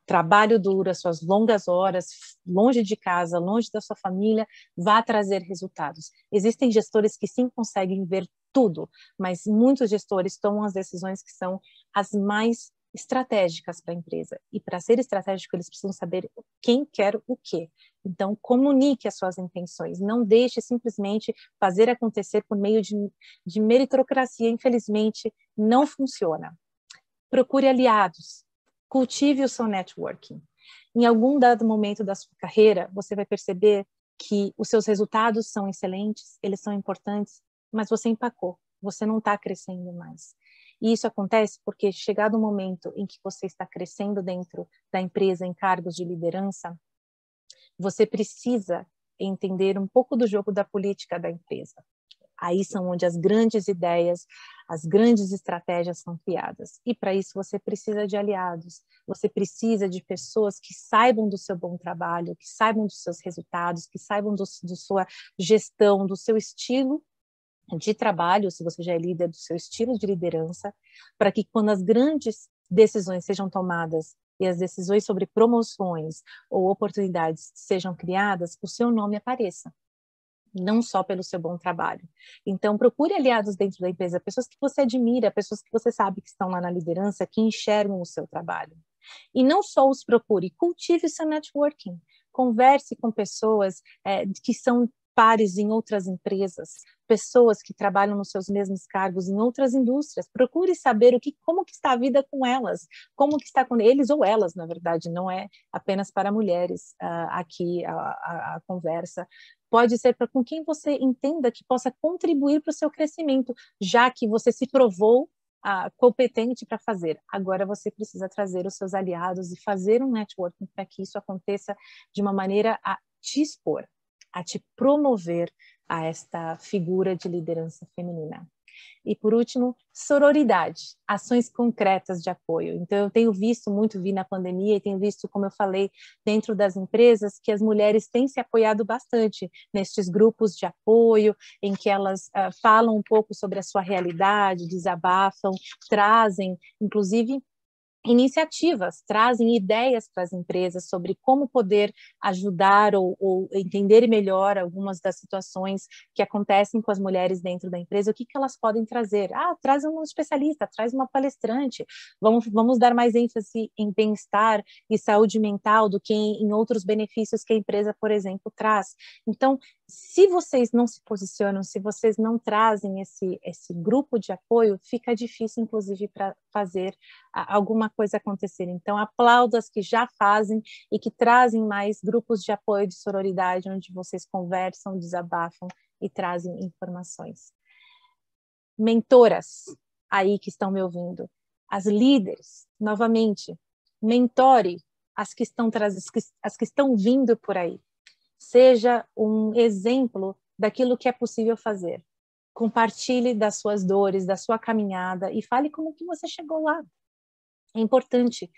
trabalho duro, as suas longas horas, longe de casa, longe da sua família, vá trazer resultados. Existem gestores que sim conseguem ver tudo, mas muitos gestores tomam as decisões que são as mais estratégicas para a empresa. E para ser estratégico, eles precisam saber quem quer o quê. Então, comunique as suas intenções. Não deixe simplesmente fazer acontecer por meio de meritocracia. Infelizmente, não funciona. Procure aliados. Cultive o seu networking. Em algum dado momento da sua carreira, você vai perceber que os seus resultados são excelentes, eles são importantes, mas você empacou, você não está crescendo mais. E isso acontece porque, chegado o momento em que você está crescendo dentro da empresa em cargos de liderança, Você precisa entender um pouco do jogo da política da empresa. Aí são onde as grandes ideias, as grandes estratégias são criadas. E para isso você precisa de aliados, você precisa de pessoas que saibam do seu bom trabalho, que saibam dos seus resultados, que saibam da sua gestão, do seu estilo de trabalho, se você já é líder, do seu estilo de liderança, para que quando as grandes decisões sejam tomadas e as decisões sobre promoções ou oportunidades sejam criadas, o seu nome apareça, não só pelo seu bom trabalho. Então, procure aliados dentro da empresa, pessoas que você admira, pessoas que você sabe que estão lá na liderança, que enxergam o seu trabalho. E não só os procure, cultive o seu networking. Converse com pessoas que são pares em outras empresas, pessoas que trabalham nos seus mesmos cargos em outras indústrias. Procure saber como que está a vida com elas, como que está com eles ou elas, na verdade, não é apenas para mulheres aqui a conversa. Pode ser com quem você entenda que possa contribuir para o seu crescimento, já que você se provou competente para fazer. Agora você precisa trazer os seus aliados e fazer um networking para que isso aconteça de uma maneira a te expor, a te promover a esta figura de liderança feminina. E por último, sororidade, ações concretas de apoio. Então eu tenho visto muito, vi na pandemia e tenho visto, como eu falei, dentro das empresas, que as mulheres têm se apoiado bastante nestes grupos de apoio, em que elas falam um pouco sobre a sua realidade, desabafam, trazem, inclusive, iniciativas, trazem ideias para as empresas sobre como poder ajudar ou entender melhor algumas das situações que acontecem com as mulheres dentro da empresa, o que elas podem trazer. Traz um especialista, traz uma palestrante, vamos dar mais ênfase em bem-estar e saúde mental do que em outros benefícios que a empresa, por exemplo, traz. Então, se vocês não se posicionam, se vocês não trazem esse grupo de apoio, fica difícil, inclusive, para fazer alguma coisa acontecer. Então, aplaudo as que já fazem e que trazem mais grupos de apoio de sororidade, onde vocês conversam, desabafam e trazem informações. Mentoras aí que estão me ouvindo, as líderes, novamente, mentore as que estão vindo por aí. Seja um exemplo daquilo que é possível fazer. Compartilhe das suas dores, da sua caminhada e fale como que você chegou lá. É importante,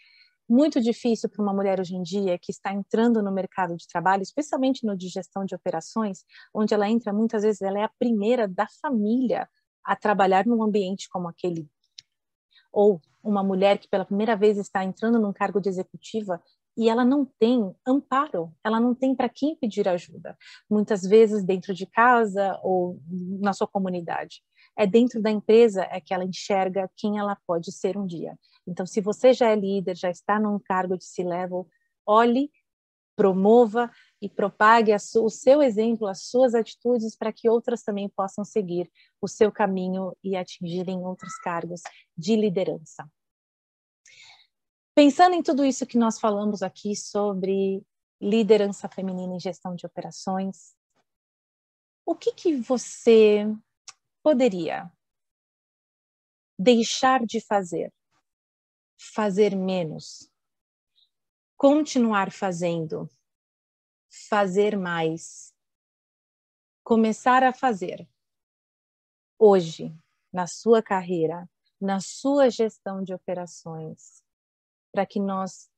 muito difícil para uma mulher hoje em dia que está entrando no mercado de trabalho, especialmente no de gestão de operações, onde ela entra, muitas vezes ela é a primeira da família a trabalhar num ambiente como aquele. Ou uma mulher que pela primeira vez está entrando num cargo de executiva e ela não tem amparo, ela não tem para quem pedir ajuda, muitas vezes dentro de casa ou na sua comunidade. É dentro da empresa que ela enxerga quem ela pode ser um dia. Então, se você já é líder, já está num cargo de C-level, olhe, promova e propague o seu exemplo, as suas atitudes, para que outras também possam seguir o seu caminho e atingirem outros cargos de liderança. Pensando em tudo isso que nós falamos aqui sobre liderança feminina em gestão de operações, o que você poderia deixar de fazer, fazer menos, continuar fazendo, fazer mais, começar a fazer hoje, na sua carreira, na sua gestão de operações, para que nós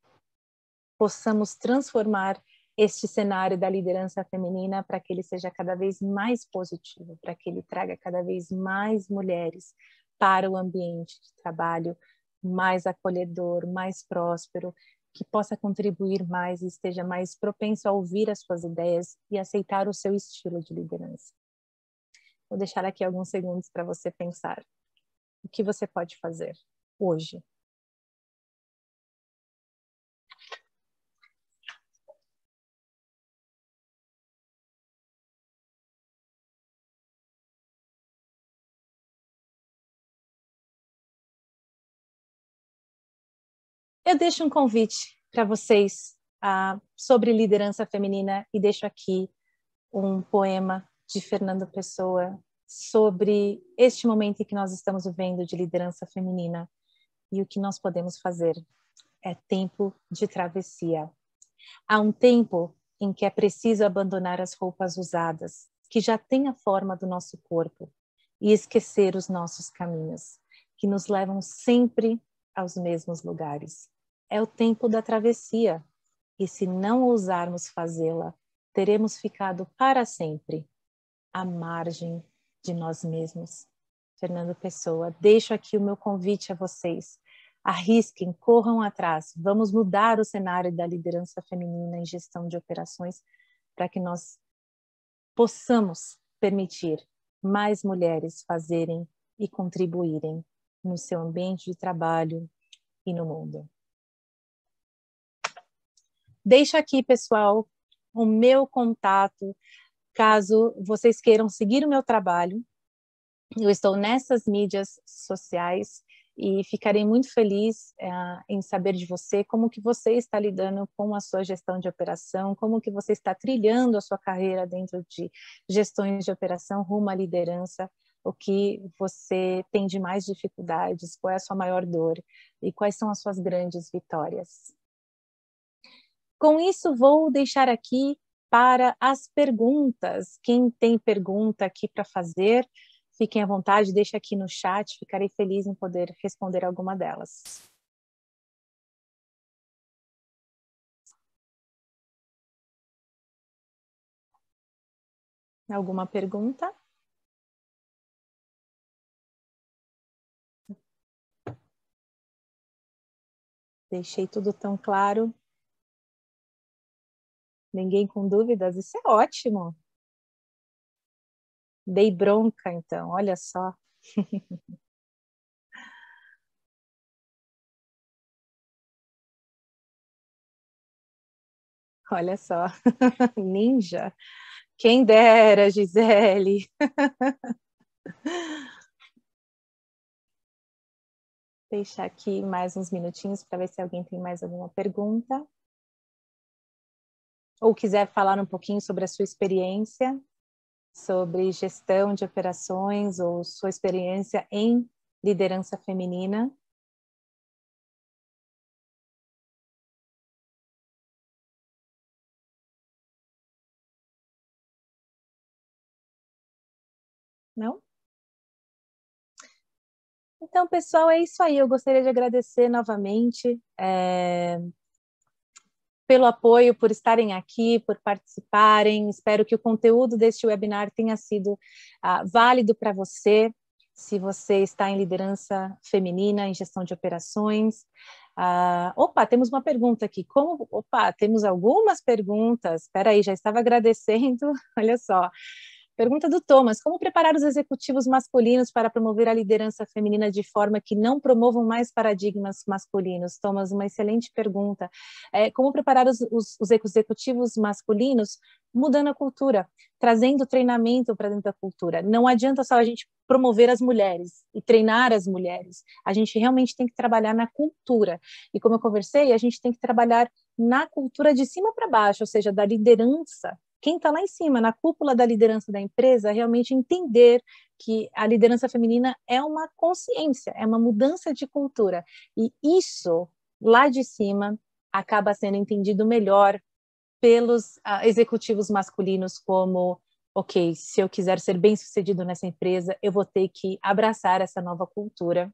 possamos transformar este cenário da liderança feminina para que ele seja cada vez mais positivo, para que ele traga cada vez mais mulheres para o ambiente de trabalho mais acolhedor, mais próspero, que possa contribuir mais e esteja mais propenso a ouvir as suas ideias e aceitar o seu estilo de liderança. Vou deixar aqui alguns segundos para você pensar. O que você pode fazer hoje? Eu deixo um convite para vocês sobre liderança feminina e deixo aqui um poema de Fernando Pessoa sobre este momento em que nós estamos vivendo de liderança feminina e o que nós podemos fazer. É tempo de travessia. Há um tempo em que é preciso abandonar as roupas usadas, que já têm a forma do nosso corpo, e esquecer os nossos caminhos, que nos levam sempre aos mesmos lugares. É o tempo da travessia, e se não ousarmos fazê-la, teremos ficado para sempre à margem de nós mesmos. Fernando Pessoa, deixo aqui o meu convite a vocês. Arrisquem, corram atrás, vamos mudar o cenário da liderança feminina em gestão de operações para que nós possamos permitir mais mulheres fazerem e contribuírem no seu ambiente de trabalho e no mundo. Deixo aqui, pessoal, o meu contato, caso vocês queiram seguir o meu trabalho. Eu estou nessas mídias sociais e ficarei muito feliz em saber de você, como que você está lidando com a sua gestão de operação, como que você está trilhando a sua carreira dentro de gestões de operação rumo à liderança, o que você tem de mais dificuldades, qual é a sua maior dor e quais são as suas grandes vitórias. Com isso, vou deixar aqui para as perguntas. Quem tem pergunta aqui para fazer, fiquem à vontade, deixa aqui no chat, ficarei feliz em poder responder alguma delas. Alguma pergunta? Deixei tudo tão claro. Ninguém com dúvidas? Isso é ótimo. Dei bronca, então, olha só. Olha só. Ninja. Quem dera, Gisele. Deixar aqui mais uns minutinhos para ver se alguém tem mais alguma pergunta. Ou quiser falar um pouquinho sobre a sua experiência, sobre gestão de operações ou sua experiência em liderança feminina. Não? Então, pessoal, é isso aí. Eu gostaria de agradecer novamente pelo apoio, por estarem aqui, por participarem. Espero que o conteúdo deste webinar tenha sido válido para você, se você está em liderança feminina, em gestão de operações. Opa, temos uma pergunta aqui. Opa, temos algumas perguntas. Espera aí, já estava agradecendo. Olha só. Pergunta do Thomas: como preparar os executivos masculinos para promover a liderança feminina de forma que não promovam mais paradigmas masculinos? Thomas, uma excelente pergunta. Como preparar os executivos masculinos mudando a cultura, trazendo treinamento para dentro da cultura. Não adianta só a gente promover as mulheres e treinar as mulheres. A gente realmente tem que trabalhar na cultura. E como eu conversei, a gente tem que trabalhar na cultura de cima para baixo, ou seja, da liderança. Quem está lá em cima, na cúpula da liderança da empresa, realmente entender que a liderança feminina é uma consciência, é uma mudança de cultura. E isso, lá de cima, acaba sendo entendido melhor pelos executivos masculinos como, ok, se eu quiser ser bem-sucedido nessa empresa, eu vou ter que abraçar essa nova cultura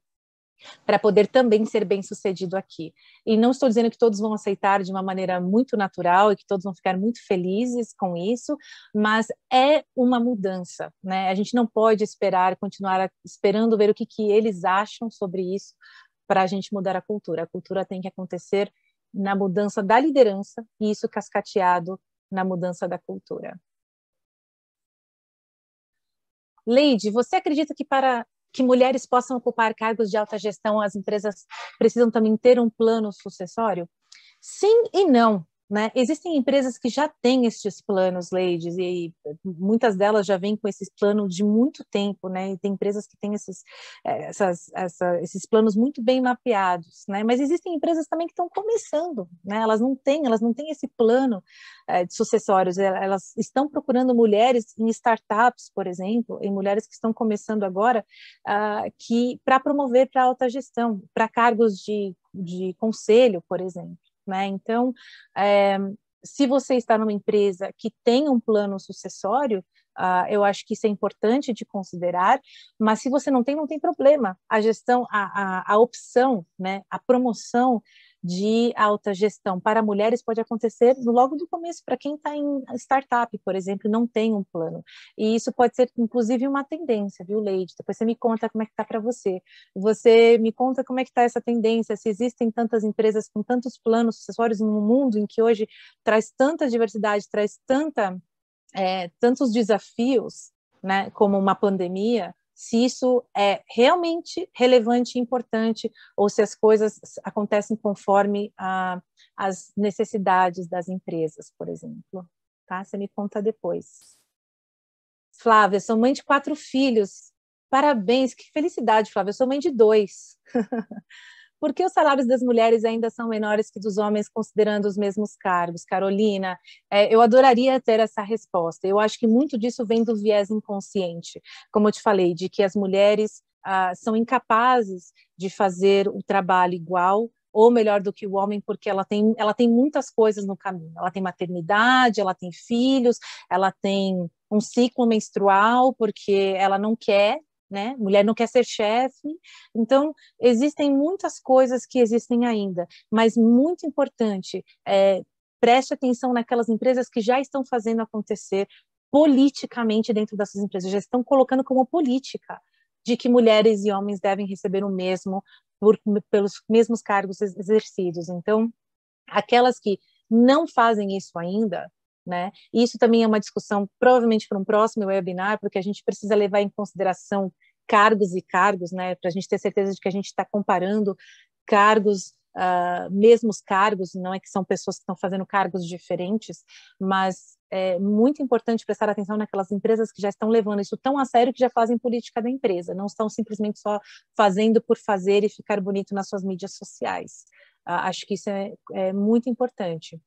para poder também ser bem-sucedido aqui. E não estou dizendo que todos vão aceitar de uma maneira muito natural e que todos vão ficar muito felizes com isso, mas é uma mudança, né? A gente não pode continuar esperando ver o que eles acham sobre isso para a gente mudar a cultura. A cultura tem que acontecer na mudança da liderança e isso cascateado na mudança da cultura. Leide, você acredita que para que mulheres possam ocupar cargos de alta gestão, as empresas precisam também ter um plano sucessório? Sim e não, né? Existem empresas que já têm estes planos, Leide, e muitas delas já vêm com esses planos de muito tempo, né? E tem empresas que têm esses planos muito bem mapeados, né? Mas existem empresas também que estão começando, né? Elas não têm esse plano de sucessórios, elas estão procurando mulheres em startups, por exemplo, em mulheres que estão começando agora, que para promover para alta gestão, para cargos de conselho, por exemplo. Né? Então, se você está numa empresa que tem um plano sucessório, eu acho que isso é importante de considerar, mas se você não tem, não tem problema. A gestão, a opção, né, a promoção de alta gestão para mulheres pode acontecer logo do começo, para quem está em startup, por exemplo, não tem um plano. E isso pode ser, inclusive, uma tendência, viu, Leide? Depois você me conta como é que está para você. Você me conta como é que está essa tendência, se existem tantas empresas com tantos planos sucessórios no mundo em que hoje traz tanta diversidade, traz tantos desafios, né, como uma pandemia, se isso é realmente relevante e importante, ou se as coisas acontecem conforme as necessidades das empresas, por exemplo. Tá? Você me conta depois. Flávia, sou mãe de 4 filhos. Parabéns, que felicidade, Flávia. Eu sou mãe de 2. Por que os salários das mulheres ainda são menores que dos homens, considerando os mesmos cargos? Carolina, eu adoraria ter essa resposta. Eu acho que muito disso vem do viés inconsciente, como eu te falei, de que as mulheres são incapazes de fazer o trabalho igual ou melhor do que o homem, porque ela tem muitas coisas no caminho. Ela tem maternidade, ela tem filhos, ela tem um ciclo menstrual, porque ela não quer, né? Mulher não quer ser chefe. Então, existem muitas coisas que existem ainda, mas muito importante, preste atenção naquelas empresas que já estão fazendo acontecer politicamente dentro dessas empresas, já estão colocando como política de que mulheres e homens devem receber o mesmo pelos mesmos cargos exercidos. Então, aquelas que não fazem isso ainda, né? Isso também é uma discussão, provavelmente para um próximo webinar, porque a gente precisa levar em consideração cargos e cargos, né? Para a gente ter certeza de que a gente está comparando cargos, mesmos cargos, não é que são pessoas que estão fazendo cargos diferentes, mas é muito importante prestar atenção naquelas empresas que já estão levando isso tão a sério que já fazem política da empresa, não estão simplesmente só fazendo por fazer e ficar bonito nas suas mídias sociais. Acho que isso é muito importante.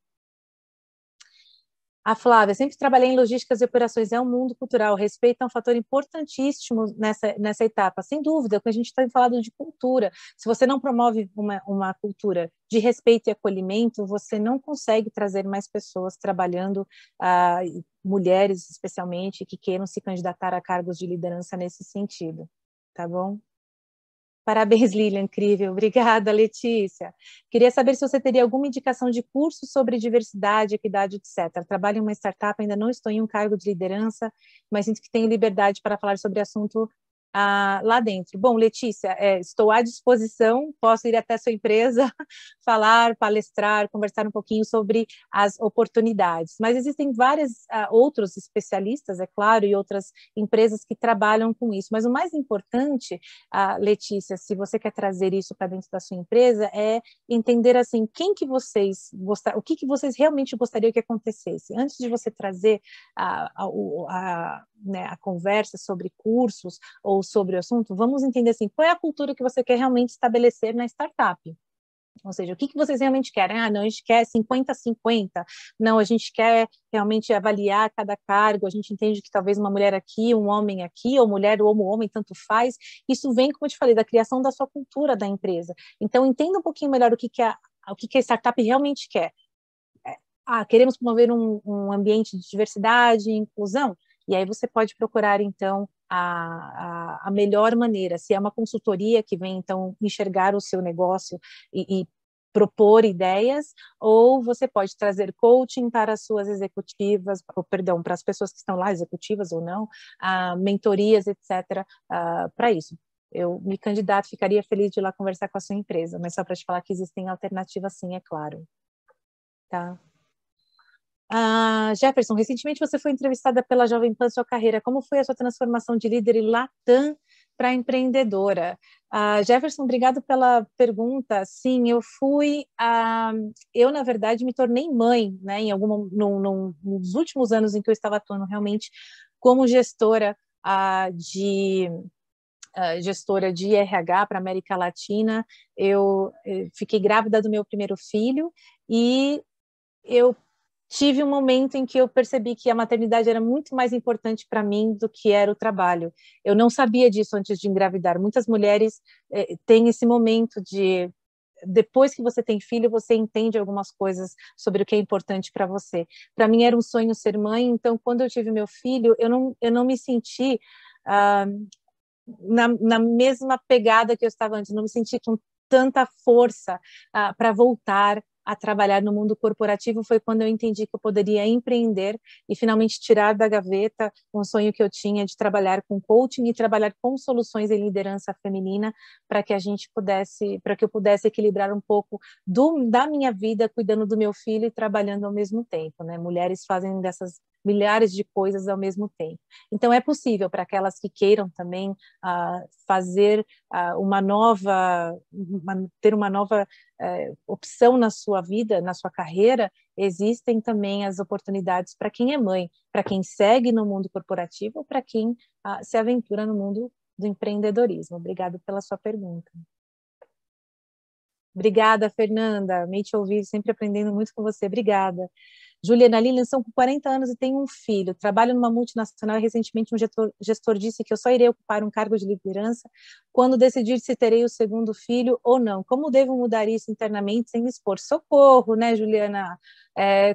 A Flávia, sempre trabalhei em logísticas e operações, é um mundo cultural, respeito é um fator importantíssimo nessa etapa, sem dúvida, quando a gente está falando de cultura, se você não promove uma cultura de respeito e acolhimento, você não consegue trazer mais pessoas trabalhando, mulheres especialmente, que queiram se candidatar a cargos de liderança nesse sentido, tá bom? Parabéns, Lilian, incrível. Obrigada, Letícia. Queria saber se você teria alguma indicação de curso sobre diversidade, equidade, etc. Trabalho em uma startup, ainda não estou em um cargo de liderança, mas sinto que tenho liberdade para falar sobre assunto lá dentro. Bom, Letícia, estou à disposição, posso ir até a sua empresa, falar, palestrar, conversar um pouquinho sobre as oportunidades. Mas existem vários outros especialistas, é claro, e outras empresas que trabalham com isso. Mas o mais importante, Letícia, se você quer trazer isso para dentro da sua empresa, é entender assim, o que vocês realmente gostariam que acontecesse. Antes de você trazer né, a conversa sobre cursos ou sobre o assunto, vamos entender assim, qual é a cultura que você quer realmente estabelecer na startup? Ou seja, o que vocês realmente querem? Não, a gente quer 50-50. Não, a gente quer realmente avaliar cada cargo. A gente entende que talvez uma mulher aqui, um homem aqui, ou mulher ou homem, tanto faz. Isso vem, como eu te falei, da criação da sua cultura da empresa. Então, entenda um pouquinho melhor o que a startup realmente quer. Queremos promover um ambiente de diversidade e inclusão? E aí você pode procurar, então, a melhor maneira. Se é uma consultoria que vem, então, enxergar o seu negócio e propor ideias, ou você pode trazer coaching para as suas executivas, para as pessoas que estão lá, executivas ou não, mentorias, etc., para isso. Eu me candidato, ficaria feliz de ir lá conversar com a sua empresa, mas só para te falar que existem alternativas, sim, é claro. Tá? Jefferson, recentemente você foi entrevistada pela Jovem Pan Sua Carreira. Como foi a sua transformação de líder em Latam para empreendedora? Jefferson, obrigado pela pergunta. Sim, eu fui. Eu, na verdade, me tornei mãe, né, nos últimos anos em que eu estava atuando realmente como gestora de RH para a América Latina. Eu fiquei grávida do meu primeiro filho e eu tive um momento em que eu percebi que a maternidade era muito mais importante para mim do que era o trabalho. Eu não sabia disso antes de engravidar. Muitas mulheres têm esse momento de depois que você tem filho, você entende algumas coisas sobre o que é importante para você. Para mim era um sonho ser mãe, então quando eu tive meu filho, eu não me senti na mesma pegada que eu estava antes, não me senti com tanta força para voltar a trabalhar no mundo corporativo. Foi quando eu entendi que eu poderia empreender e finalmente tirar da gaveta um sonho que eu tinha de trabalhar com coaching e trabalhar com soluções em liderança feminina, para que eu pudesse equilibrar um pouco da minha vida, cuidando do meu filho e trabalhando ao mesmo tempo, né? Mulheres fazem dessas milhares de coisas ao mesmo tempo. Então é possível para aquelas que queiram também fazer ter uma nova opção na sua vida, na sua carreira. Existem também as oportunidades para quem é mãe, para quem segue no mundo corporativo, para quem se aventura no mundo do empreendedorismo. Obrigada pela sua pergunta. Obrigada, Fernanda. Amei te ouvir, sempre aprendendo muito com você. Obrigada. Juliana Lilian, são com 40 anos e tenho um filho. Trabalho numa multinacional e recentemente um gestor disse que eu só irei ocupar um cargo de liderança quando decidir se terei o segundo filho ou não. Como devo mudar isso internamente sem me expor? Socorro, né, Juliana?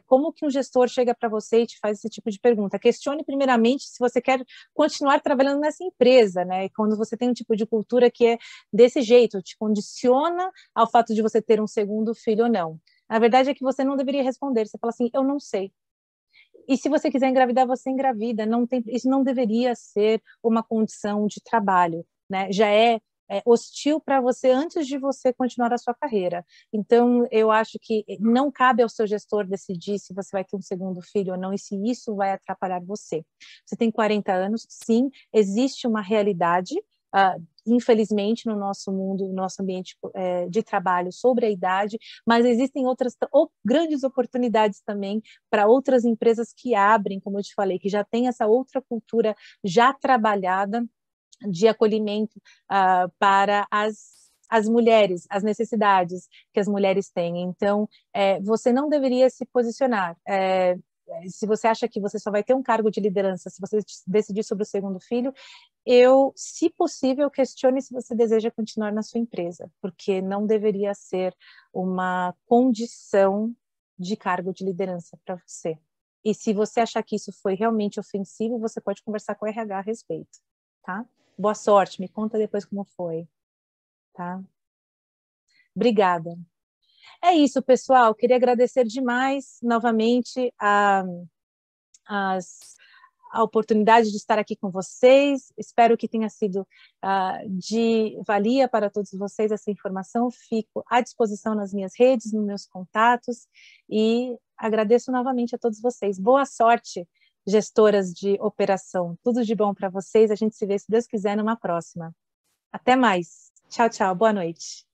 Como que um gestor chega para você e te faz esse tipo de pergunta? Questione primeiramente se você quer continuar trabalhando nessa empresa, né? E quando você tem um tipo de cultura que é desse jeito, te condiciona ao fato de você ter um segundo filho ou não. A verdade é que você não deveria responder. Você fala assim, eu não sei. E se você quiser engravidar, você engravida. Isso não deveria ser uma condição de trabalho, né? Já é hostil para você antes de você continuar a sua carreira. Então, eu acho que não cabe ao seu gestor decidir se você vai ter um segundo filho ou não e se isso vai atrapalhar você. Você tem 40 anos, sim, existe uma realidade, infelizmente, no nosso mundo, no nosso ambiente de trabalho, sobre a idade, mas existem outras grandes oportunidades também para outras empresas que abrem, como eu te falei, que já tem essa outra cultura já trabalhada de acolhimento para as mulheres, as necessidades que as mulheres têm. Então, você não deveria se posicionar. Se você acha que você só vai ter um cargo de liderança se você decidir sobre o segundo filho, se possível, questione se você deseja continuar na sua empresa, porque não deveria ser uma condição de cargo de liderança para você. E se você achar que isso foi realmente ofensivo, você pode conversar com o RH a respeito, tá? Boa sorte, me conta depois como foi, tá? Obrigada. É isso, pessoal. Queria agradecer demais, novamente, a oportunidade de estar aqui com vocês. Espero que tenha sido de valia para todos vocês essa informação. Fico à disposição nas minhas redes, nos meus contatos, e agradeço novamente a todos vocês. Boa sorte, gestoras de operação. Tudo de bom para vocês. A gente se vê, se Deus quiser, numa próxima. Até mais. Tchau, tchau. Boa noite.